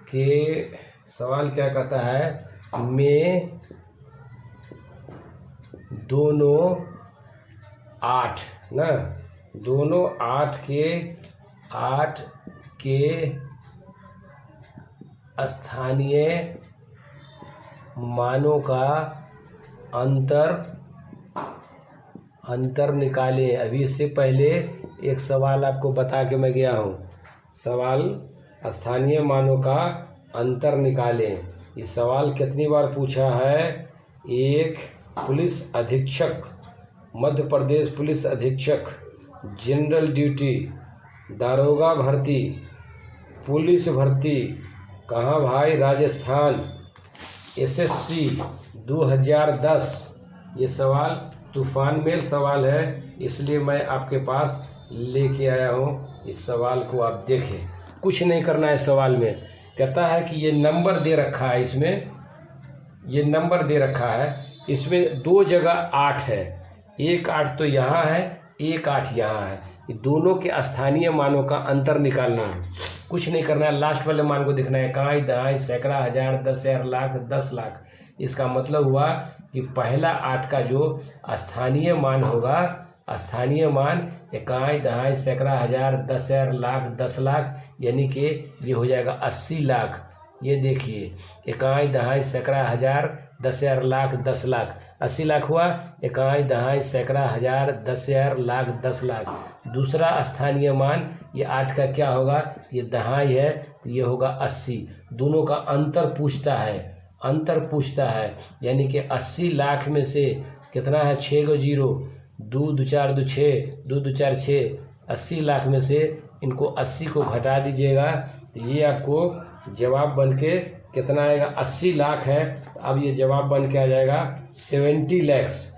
कि, सवाल क्या कहता है, में दोनों 8 ना, दोनों 8 के स्थानीय मानों का अंतर निकालें। अभी इससे पहले एक सवाल आपको बता के मैं गया हूँ। सवाल, स्थानीय मानों का अंतर निकालें। इस सवाल कितनी बार पूछा है, एक पुलिस अधीक्षक, मध्य प्रदेश पुलिस अधीक्षक, जनरल ड्यूटी, दारोगा भर्ती, पुलिस भर्ती, कहाँ भाई, राजस्थान, SSC 2010। ये सवाल तूफान मेल सवाल है, इसलिए मैं आपके पास लेके आया हूँ। इस सवाल को आप देखें। कुछ नहीं करना है सवाल में। कहता है कि ये नंबर दे रखा है, इसमें ये नंबर दे रखा है, इसमें दो जगह 8 है, एक 8 तो यहाँ है, एक 8 यहाँ है। ये दोनों के स्थानीय मानों का अंतर निकालना है, कुछ नहीं करना है। लास्ट वाले मान को देखना है, इकाई, दहाई, सैकड़ा, हजार, 10,000, लाख, 10 लाख। इसका मतलब हुआ कि पहला 8 का जो स्थानीय मान होगा, स्थानीय मान इकाई, दहाई, सैकड़ा, हजार, 10,000, लाख, 10 लाख, यानी कि ये हो जाएगा 80 लाख। ये देखिए, इकाई, दहाई, सैकड़ा, हजार, 10,000, लाख, 10 लाख, 80 लाख हुआ। इकाई, दहाई, सैकड़ा, हजार, 10,000, लाख, 10 लाख। दूसरा स्थानीय मान ये 8 का क्या होगा, ये दहाई है तो ये होगा 80। दोनों का अंतर पूछता है, अंतर पूछता है, यानी कि 80 लाख में से कितना है, 6 को 0, 2 2 4 2 6, 2 2 4 6, 80 लाख में से इनको 80 को घटा दीजिएगा तो ये आपको जवाब बन के कितना आएगा, 80 लाख है। अब ये जवाब बन के आ जाएगा 70 लैक्स।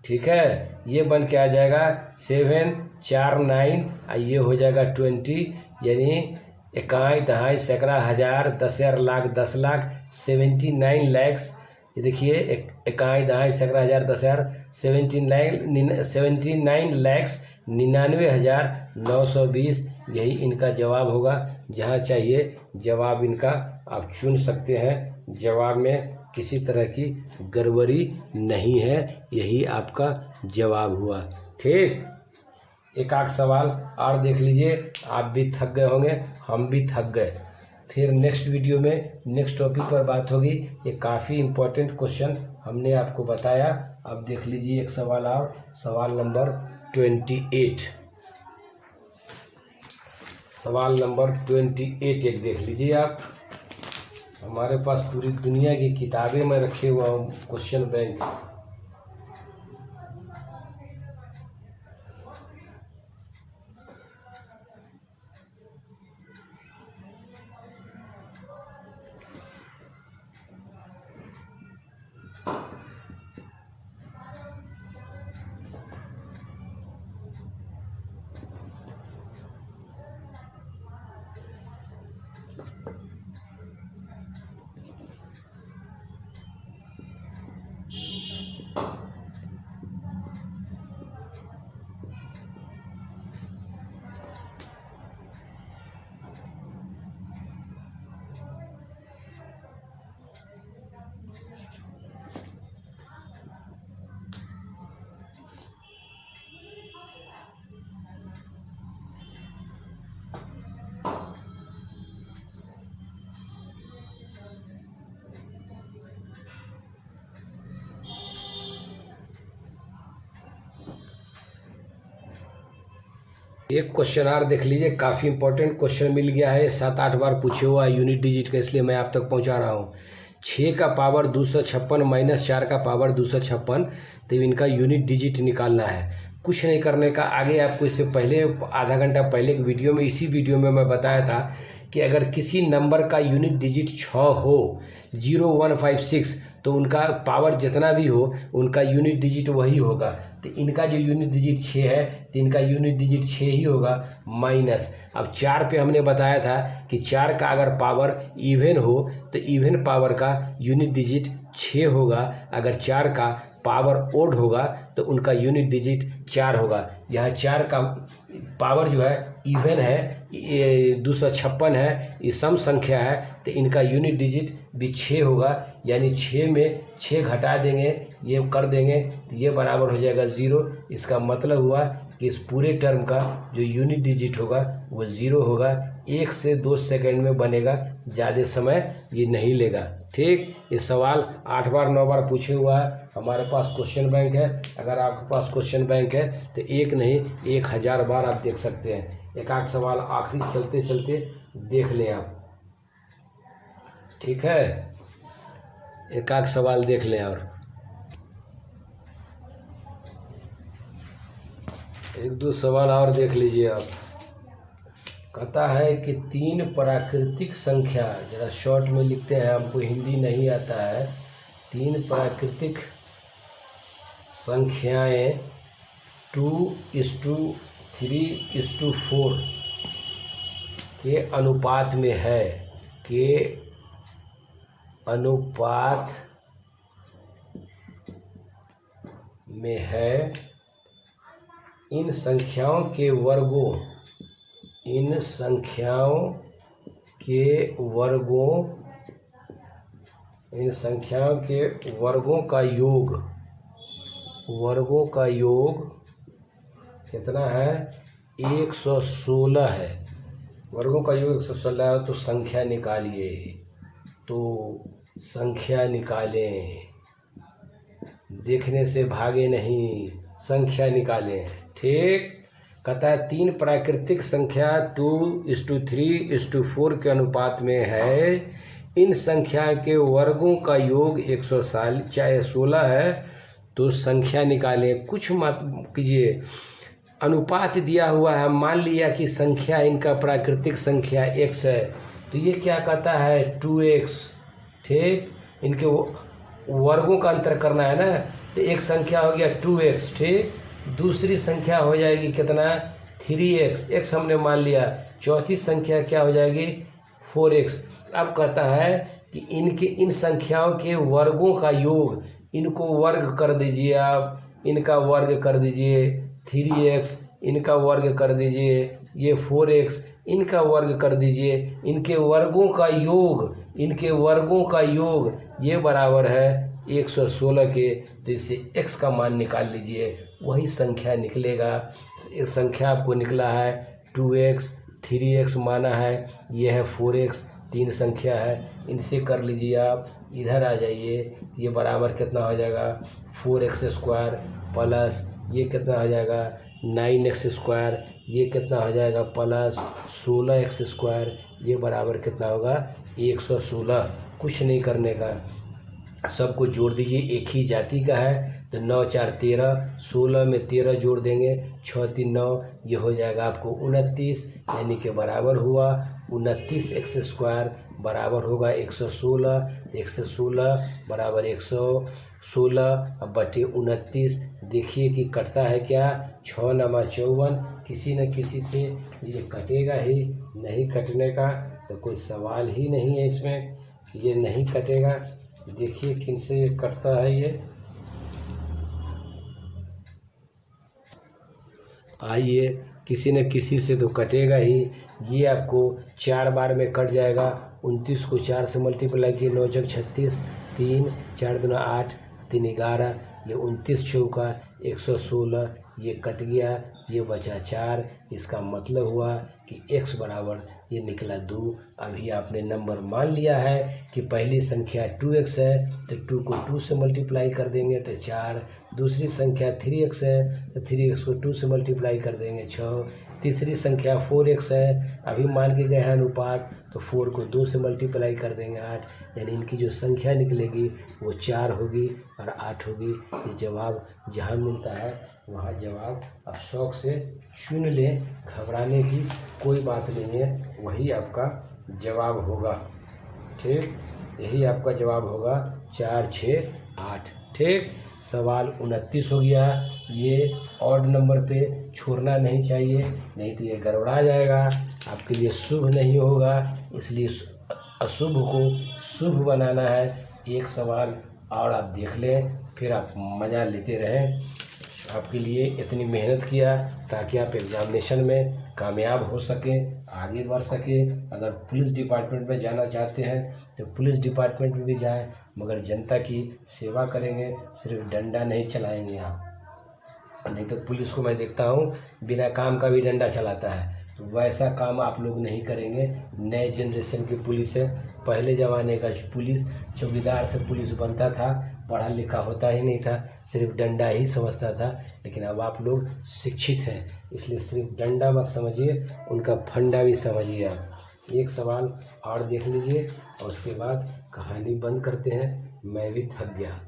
ठीक है, ये बन के आ जाएगा 7 4 9, ये हो जाएगा 20, यानी इकाई, दहाई, सैकड़ा, हजार, 10,000, लाख, 10 लाख, 79 लैक्स। ये देखिए, इकाई, दहाई, सैकड़ा, हजार, 10,000, 79 लैक्स 99,920। यही इनका जवाब होगा। जहाँ चाहिए जवाब इनका आप चुन सकते हैं, जवाब में किसी तरह की गड़बड़ी नहीं है, यही आपका जवाब हुआ। ठीक, एक आध सवाल और देख लीजिए, आप भी थक गए होंगे, हम भी थक गए। फिर नेक्स्ट वीडियो में नेक्स्ट टॉपिक पर बात होगी। ये काफ़ी इम्पोर्टेंट क्वेश्चन हमने आपको बताया। अब देख लीजिए एक सवाल और, सवाल नंबर 28, सवाल नंबर 28 एक देख लीजिए आप। हमारे पास पूरी दुनिया की किताबें में रखे हुआ हूँ क्वेश्चन बैंक। एक क्वेश्चन और देख लीजिए, काफ़ी इंपॉर्टेंट क्वेश्चन मिल गया है, 7-8 बार पूछे हुआ यूनिट डिजिट का, इसलिए मैं आप तक पहुंचा रहा हूं। 6 का पावर 256 माइनस 4 का पावर 256, तो इनका यूनिट डिजिट निकालना है। कुछ नहीं करने का, आगे आपको इससे पहले आधा घंटा पहले एक वीडियो में, इसी वीडियो में मैं बताया था कि अगर किसी नंबर का यूनिट डिजिट 6 हो, 0 1 5 6, तो उनका पावर जितना भी हो उनका यूनिट डिजिट वही होगा। तो इनका जो यूनिट डिजिट 6 है तो इनका यूनिट डिजिट 6 ही होगा, माइनस। अब 4 पे हमने बताया था कि 4 का अगर पावर इवन हो तो इवन पावर का यूनिट डिजिट 6 होगा, अगर 4 का पावर ओड होगा तो उनका यूनिट डिजिट 4 होगा। यहाँ 4 का पावर जो है इवन है, ये 256 है, ये सम संख्या है, तो इनका यूनिट डिजिट भी 6 होगा, यानी 6 में 6 घटा देंगे, ये कर देंगे तो ये बराबर हो जाएगा 0। इसका मतलब हुआ कि इस पूरे टर्म का जो यूनिट डिजिट होगा वो 0 होगा। 1 से 2 सेकंड में बनेगा, ज़्यादा समय ये नहीं लेगा। ठीक, ये सवाल 8 बार 9 बार पूछे हुआ है। हमारे पास क्वेश्चन बैंक है, अगर आपके पास क्वेश्चन बैंक है तो एक नहीं 1000 बार आप देख सकते हैं। एक आध सवाल आखिरी चलते चलते देख लें आप, ठीक है, एक आध सवाल देख लें और एक दो सवाल और देख लीजिए आप। कहता है कि 3 प्राकृतिक संख्या, जरा शॉर्ट में लिखते हैं, हमको हिंदी नहीं आता है। 3 प्राकृतिक संख्याएं 2:3:4 के अनुपात में है, के अनुपात में है, इन संख्याओं के वर्गों, इन संख्याओं के वर्गों, इन संख्याओं के वर्गों का योग, वर्गों का योग कितना है? 116 है। वर्गों का योग 116 है। तो संख्या निकालिए, तो संख्या निकालें, देखने से भागे नहीं, संख्या निकालें। ठीक, कहता है 3 प्राकृतिक संख्या 2:3:4 के अनुपात में है, इन संख्या के वर्गों का योग 116 है। तो संख्या निकालें। कुछ मत कीजिए, अनुपात दिया हुआ है, मान लिया कि संख्या इनका प्राकृतिक संख्या x है, तो ये क्या कहता है? 2x। ठीक, इनके वर्गों का अंतर करना है ना, तो एक संख्या हो गया 2x। ठीक, दूसरी संख्या हो जाएगी कितना? 3x, x हमने मान लिया। चौथी संख्या क्या हो जाएगी? 4x। अब कहता है कि इनके इन संख्याओं के वर्गों का योग, इनको वर्ग कर दीजिए आप, इनका वर्ग कर दीजिए 3x, इनका वर्ग कर दीजिए ये 4x, इनका वर्ग कर दीजिए, इनके वर्गों का योग, इनके वर्गों का योग ये बराबर है 116 के। तो इससे x का मान निकाल लीजिए, वही संख्या निकलेगा। एक संख्या आपको निकला है 2x, 3x माना है, ये है 4x, 3 संख्या है। इनसे कर लीजिए आप, इधर आ जाइए, ये बराबर कितना हो जाएगा? 4x² प्लस ये कितना हो जाएगा? 9x², ये कितना हो जाएगा? प्लस 16x², ये बराबर कितना होगा? 116। कुछ नहीं करने का, सबको जोड़ दीजिए, एक ही जाति का है। तो 9 4 13, 16 में 13 जोड़ देंगे, 6 3 9, ये हो जाएगा आपको 29, यानी कि बराबर हुआ 29x² बराबर होगा 116। 116 बराबर 116 अब बटे 29। देखिए कि कटता है क्या? 6 9 54, किसी न किसी से ये कटेगा ही, नहीं कटने का तो कोई सवाल ही नहीं है इसमें, ये नहीं कटेगा। देखिए किन से कटता है ये, आइए, किसी न किसी से तो कटेगा ही। ये आपको 4 बार में कट जाएगा। 29 को 4 से मल्टीप्लाई किए, 9 चौक 36, 3 4 दूना 8, 3 11, ये 29 चौका 116, ये कट गया, ये बचा 4। इसका मतलब हुआ कि x बराबर ये निकला 2। अभी आपने नंबर मान लिया है कि पहली संख्या 2x है, तो 2 को 2 से मल्टीप्लाई कर देंगे तो 4। दूसरी संख्या 3x है, तो 3x को 2 से मल्टीप्लाई कर देंगे 6। तीसरी संख्या 4x है, अभी मान के गए हैं अनुपात, तो 4 को 2 से मल्टीप्लाई कर देंगे 8। यानी इनकी जो संख्या निकलेगी वो 4 होगी और 8 होगी। ये जवाब जहाँ मिलता है वहाँ जवाब आप शौक से चुन लें, घबराने की कोई बात नहीं है, वही आपका जवाब होगा। ठीक, यही आपका जवाब होगा 4 6 8। ठीक, सवाल 29 हो गया। ये ऑड नंबर पे छोड़ना नहीं चाहिए, नहीं तो ये गड़बड़ा जाएगा, आपके लिए शुभ नहीं होगा। इसलिए अशुभ को शुभ बनाना है। एक सवाल और आप देख लें, फिर आप मज़ा लेते रहें। आपके लिए इतनी मेहनत किया ताकि आप एग्ज़ामिनेशन में कामयाब हो सकें, आगे बढ़ सकें। अगर पुलिस डिपार्टमेंट में जाना चाहते हैं तो पुलिस डिपार्टमेंट में भी जाएं, मगर जनता की सेवा करेंगे, सिर्फ डंडा नहीं चलाएंगे आप। नहीं तो पुलिस को मैं देखता हूँ बिना काम का भी डंडा चलाता है, तो वैसा काम आप लोग नहीं करेंगे। नए जनरेशन की पुलिस है। पहले ज़माने का पुलिस चौकीदार से पुलिस बनता था, पढ़ा लिखा होता ही नहीं था, सिर्फ डंडा ही समझता था। लेकिन अब आप लोग शिक्षित हैं, इसलिए सिर्फ डंडा मत समझिए, उनका फंडा भी समझिए आप। एक सवाल और देख लीजिए और उसके बाद कहानी बंद करते हैं, मैं भी थक गया।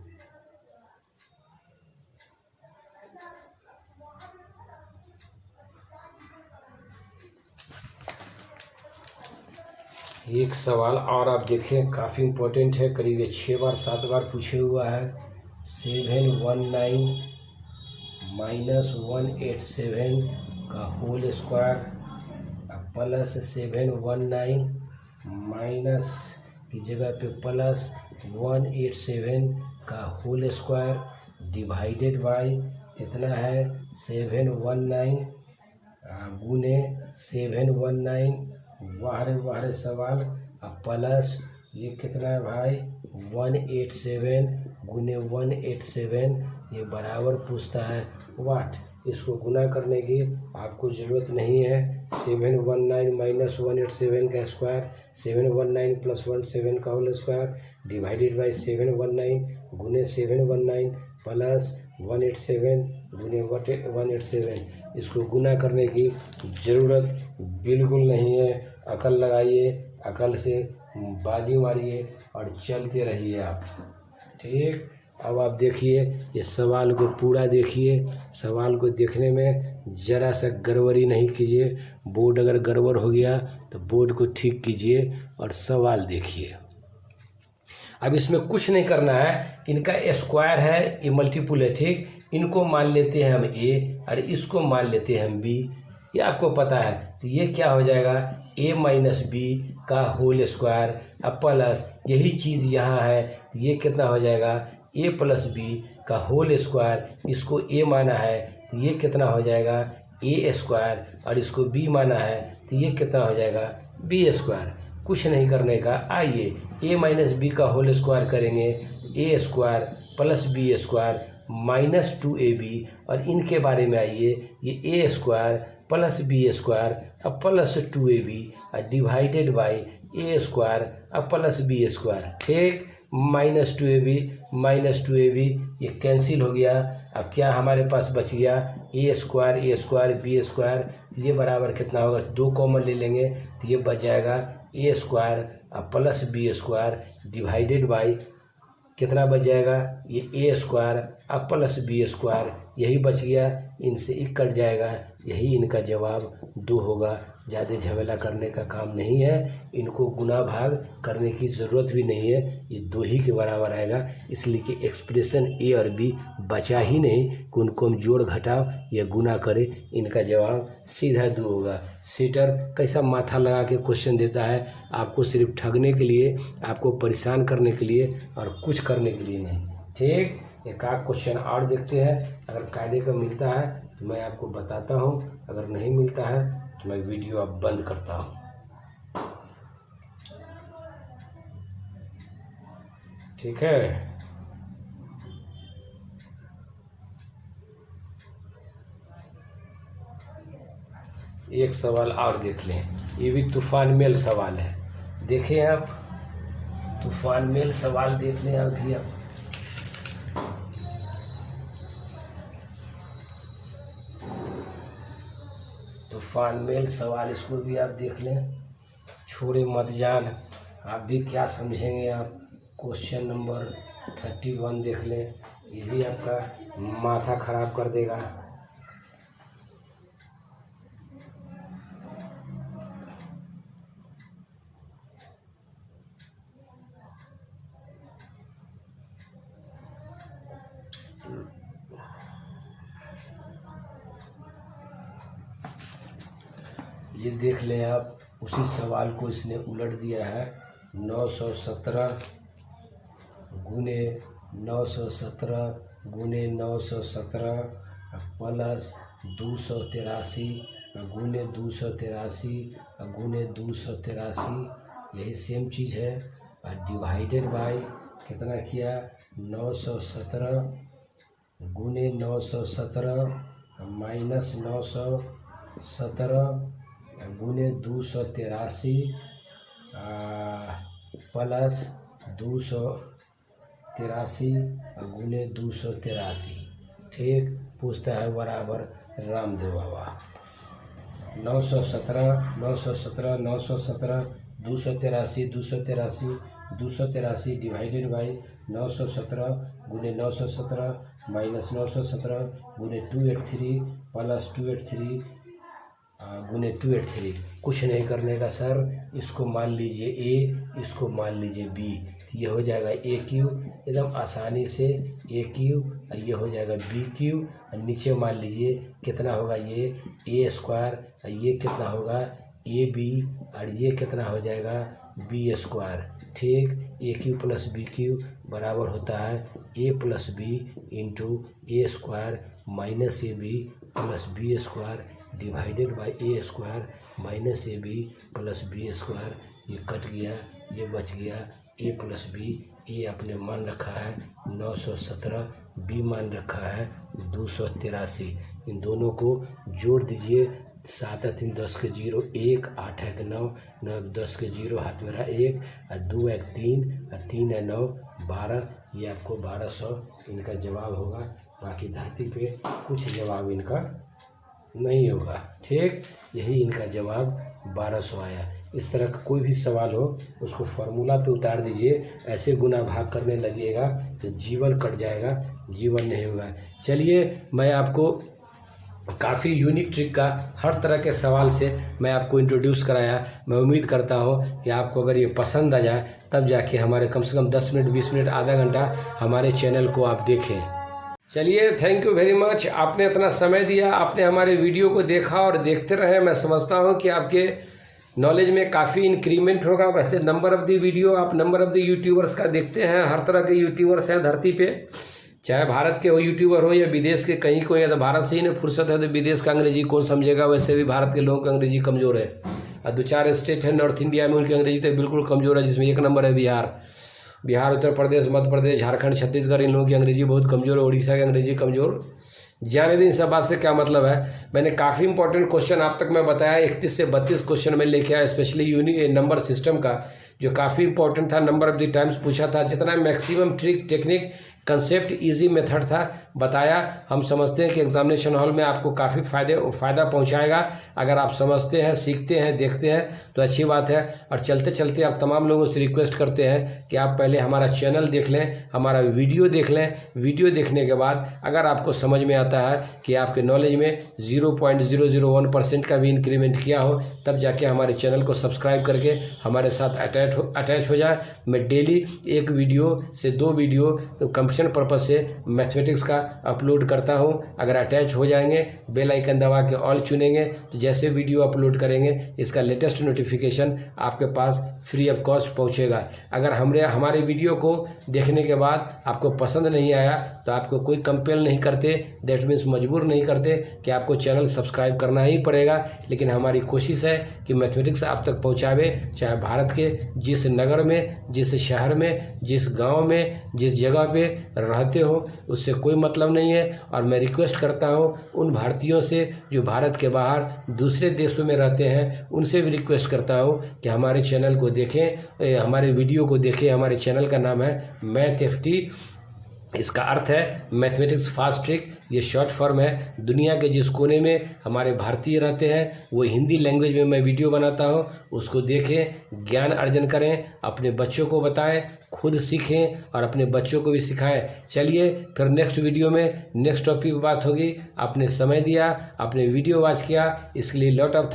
एक सवाल और आप देखें, काफ़ी इम्पोर्टेंट है, करीब 6 बार 7 बार पूछे हुआ है। 719 - 187 का होल स्क्वायर +719 माइनस की जगह पे +187 का होल स्क्वायर डिवाइडेड बाय कितना है 719 गुने 719 बाहर सवाल अब प्लस ये कितना है भाई 187 गुने 187 ये बराबर पूछता है वाट। इसको गुना करने की आपको ज़रूरत नहीं है। 719 माइनस 187 का स्क्वायर 719 + 17 का होल स्क्वायर डिवाइडेड बाय 719 गुने 719 प्लस 187 गुने 187। इसको गुना करने की ज़रूरत बिल्कुल नहीं है। अकल लगाइए, अकल से बाजी मारिए और चलते रहिए आप। ठीक, अब आप देखिए ये सवाल को पूरा देखिए। सवाल को देखने में ज़रा सा गड़बड़ी नहीं कीजिए। बोर्ड अगर गड़बड़ हो गया तो बोर्ड को ठीक कीजिए और सवाल देखिए। अब इसमें कुछ नहीं करना है। इनका स्क्वायर है, ये मल्टीपुल है। ठीक, इनको मान लेते हैं हम ए और इसको मान लेते हैं हम बी। ये आपको पता है। तो ये क्या हो जाएगा a माइनस बी का होल स्क्वायर अब प्लस यही चीज़ यहाँ है। तो ये कितना हो जाएगा a + b का होल स्क्वायर। इसको a माना है तो ये कितना हो जाएगा a स्क्वायर और इसको b माना है तो ये कितना हो जाएगा b स्क्वायर। कुछ नहीं करने का। आइए a माइनस बी का होल स्क्वायर करेंगे a square + b square -2ab और इनके बारे में आइए ये a स्क्वायर + b स्क्वायर अब +2ab और डिवाइडेड बाय a स्क्वायर अब +b स्क्वायर। ठीक, -2ab ये कैंसिल हो गया। अब क्या हमारे पास बच गया a स्क्वायर b स्क्वायर। तो ये बराबर कितना होगा 2 कॉमन ले लेंगे तो ये बच जाएगा a स्क्वायर अब +b स्क्वायर डिवाइडेड बाय कितना बच जाएगा ये a स्क्वायर अब +b स्क्वायर। यही बच गया, इनसे 1 कट जाएगा। यही इनका जवाब 2 होगा। ज़्यादा झमेला करने का काम नहीं है। इनको गुना भाग करने की ज़रूरत भी नहीं है। ये 2 ही के बराबर आएगा। इसलिए कि एक्सप्रेशन a और b बचा ही नहीं कि उनको हम जोड़ घटाव या गुना करें। इनका जवाब सीधा 2 होगा। सीटर कैसा माथा लगा के क्वेश्चन देता है, आपको सिर्फ ठगने के लिए, आपको परेशान करने के लिए और कुछ करने के लिए नहीं। ठीक, एक आध क्वेश्चन और देखते हैं। अगर कायदे का मिलता है तो मैं आपको बताता हूँ, अगर नहीं मिलता है तो मैं वीडियो अब बंद करता हूँ। ठीक है, एक सवाल और देख लें। ये भी तूफान मेल सवाल है। देखें आप, तूफान मेल सवाल देख लें अभी आप। तूफान मेल सवाल, इसको भी आप देख लें। छोड़े मत जान, आप भी क्या समझेंगे आप। क्वेश्चन नंबर 31 देख लें। ये भी आपका माथा खराब कर देगा। ये देख लें आप, उसी सवाल को इसने उलट दिया है। 917 गुने 917 गुने 917 प्लस 283 गुने 283 गुने 283। यही सेम चीज़ है। और डिवाइडेड बाय कितना किया 917 गुने 917 माइनस 917 गुने 283 प्लस 283 गुने 283। ठीक, पूछता है बराबर रामदेव बाबा। 917 283 डिवाइडेड बाई 917 गुने 917 माइनस 917 गुने 283 प्लस 283 गुने 283। कुछ नहीं करने का सर। इसको मान लीजिए a, इसको मान लीजिए b। ये हो जाएगा a क्यूब, एकदम आसानी से a क्यूब। ये हो जाएगा b क्यूब। नीचे मान लीजिए कितना होगा ये a स्क्वायर, ये कितना होगा ए बी, और ये कितना हो जाएगा बी स्क्वायर। ठीक, a cube plus b cube बराबर होता है a plus b into a square minus a b plus b square divided by a square minus a b plus b square. ये कट गया, ये बच गया ए प्लस बी। ए अपने मान रखा है 917, बी मान रखा है 283। इन दोनों को जोड़ दीजिए, 7 और 3 10 के 0, 1 8 है 9, 9 10 के 0 हाथ में रहा 1, और 2 है 3, और 3 है 9 12। ये आपको 1200 इनका जवाब होगा। बाकी धरती पे कुछ जवाब इनका नहीं होगा। ठीक, यही इनका जवाब 1200 आया। इस तरह का कोई भी सवाल हो उसको फार्मूला पे उतार दीजिए, ऐसे गुना भाग करने लगिएगा तो जीवन कट जाएगा, जीवन नहीं होगा। चलिए, मैं आपको काफ़ी यूनिक ट्रिक का हर तरह के सवाल से मैं आपको इंट्रोड्यूस कराया। मैं उम्मीद करता हूँ कि आपको अगर ये पसंद आ जाए तब जाके हमारे कम से कम 10 मिनट 20 मिनट आधा घंटा हमारे चैनल को आप देखें। चलिए, थैंक यू वेरी मच। आपने इतना समय दिया, आपने हमारे वीडियो को देखा और देखते रहे। मैं समझता हूँ कि आपके नॉलेज में काफ़ी इंक्रीमेंट होगा। वैसे नंबर ऑफ़ द वीडियो आप नंबर ऑफ़ द यूट्यूबर्स का देखते हैं। हर तरह के यूट्यूबर्स हैं धरती पे, चाहे भारत के हो यूट्यूबर हो या विदेश के कहीं कोई है। तो भारत से ही नहीं फुर्सत है तो विदेश का अंग्रेजी कौन समझेगा। वैसे भी भारत के लोगों की अंग्रेजी कमज़ोर है, और 2-4 स्टेट है नॉर्थ इंडिया में उनकी अंग्रेजी तो बिल्कुल कमज़ोर है, जिसमें एक नंबर है बिहार, उत्तर प्रदेश, मध्य प्रदेश, झारखंड, छत्तीसगढ़। इन लोगों की अंग्रेजी बहुत कमज़ोर है, उड़ीसा की अंग्रेजी कमज़ोर। जाने दें, इन सब बात से क्या मतलब है। मैंने काफ़ी इंपॉर्टेंट क्वेश्चन आप तक मैं बताया, 31 से 32 क्वेश्चन में लेके आया, स्पेशली यूनिक नंबर सिस्टम का, जो काफ़ी इंपॉर्टेंट था। नंबर ऑफ द टाइम्स पूछा था। जितना maximum trick, technique, concept, easy method था बताया। हम समझते हैं कि एग्जामिनेशन हॉल में आपको काफ़ी फ़ायदा पहुंचाएगा। अगर आप समझते हैं, सीखते हैं, देखते हैं तो अच्छी बात है। और चलते चलते आप तमाम लोगों से रिक्वेस्ट करते हैं कि आप पहले हमारा चैनल देख लें, हमारा वीडियो देख लें। वीडियो देखने के बाद अगर आपको समझ में आता है कि आपके नॉलेज में 0.001% का भी इंक्रीमेंट किया हो, तब जाके हमारे चैनल को सब्सक्राइब करके हमारे साथ अटैच हो जाए। मैं डेली एक वीडियो से 2 वीडियो कंपटीशन पर्पस से मैथमेटिक्स का अपलोड करता हूं। अगर अटैच हो जाएंगे, बेल आइकन दबा के ऑल चुनेंगे, तो जैसे वीडियो अपलोड करेंगे इसका लेटेस्ट नोटिफिकेशन आपके पास फ्री ऑफ कॉस्ट पहुंचेगा। अगर हमारे वीडियो को देखने के बाद आपको पसंद नहीं आया तो आपको कोई कंपेल नहीं करते, दैट मीन्स मजबूर नहीं करते कि आपको चैनल सब्सक्राइब करना ही पड़ेगा। लेकिन हमारी कोशिश है कि मैथमेटिक्स आप तक पहुँचावे, चाहे भारत के जिस नगर में, जिस शहर में, जिस गाँव में, जिस जगह पे रहते हो, उससे कोई मतलब नहीं है। और मैं रिक्वेस्ट करता हूँ उन भारतीयों से जो भारत के बाहर दूसरे देशों में रहते हैं, उनसे भी रिक्वेस्ट करता हूँ कि हमारे चैनल को देखें, हमारे वीडियो को देखें। हमारे चैनल का नाम है मैथ FT, इसका अर्थ है मैथमेटिक्स फास्ट ट्रिक। ये शॉर्ट फॉर्म है। दुनिया के जिस कोने में हमारे भारतीय रहते हैं वो हिंदी लैंग्वेज में मैं वीडियो बनाता हूँ, उसको देखें, ज्ञान अर्जन करें, अपने बच्चों को बताएं, खुद सीखें और अपने बच्चों को भी सिखाएं। चलिए, फिर नेक्स्ट वीडियो में नेक्स्ट टॉपिक पर बात होगी। आपने समय दिया, आपने वीडियो वॉच किया, इसके लिए लॉट ऑफ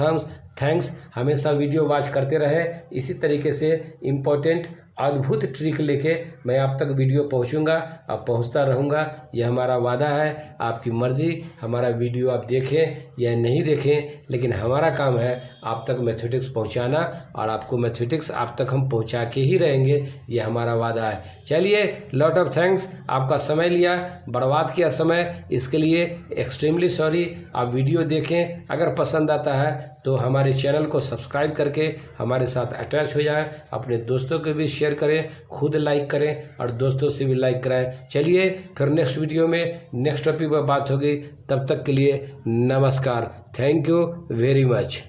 थैंक्स। हमेशा वीडियो वॉच करते रहे। इसी तरीके से इम्पोर्टेंट अद्भुत ट्रिक लेके मैं आप तक वीडियो पहुंचूंगा, अब पहुंचता रहूंगा। यह हमारा वादा है। आपकी मर्जी, हमारा वीडियो आप देखें या नहीं देखें, लेकिन हमारा काम है आप तक मैथमेटिक्स पहुंचाना, और आपको मैथमेटिक्स आप तक हम पहुंचा के ही रहेंगे, यह हमारा वादा है। चलिए, लॉट ऑफ थैंक्स। आपका समय लिया, बर्बाद किया समय, इसके लिए एक्सट्रीमली सॉरी। आप वीडियो देखें, अगर पसंद आता है तो हमारे चैनल को सब्सक्राइब करके हमारे साथ अटैच हो जाएं। अपने दोस्तों को भी शेयर करें, खुद लाइक करें और दोस्तों से भी लाइक कराएं। चलिए, फिर नेक्स्ट वीडियो में नेक्स्ट टॉपिक पर बात होगी। तब तक के लिए नमस्कार। Thank you very much.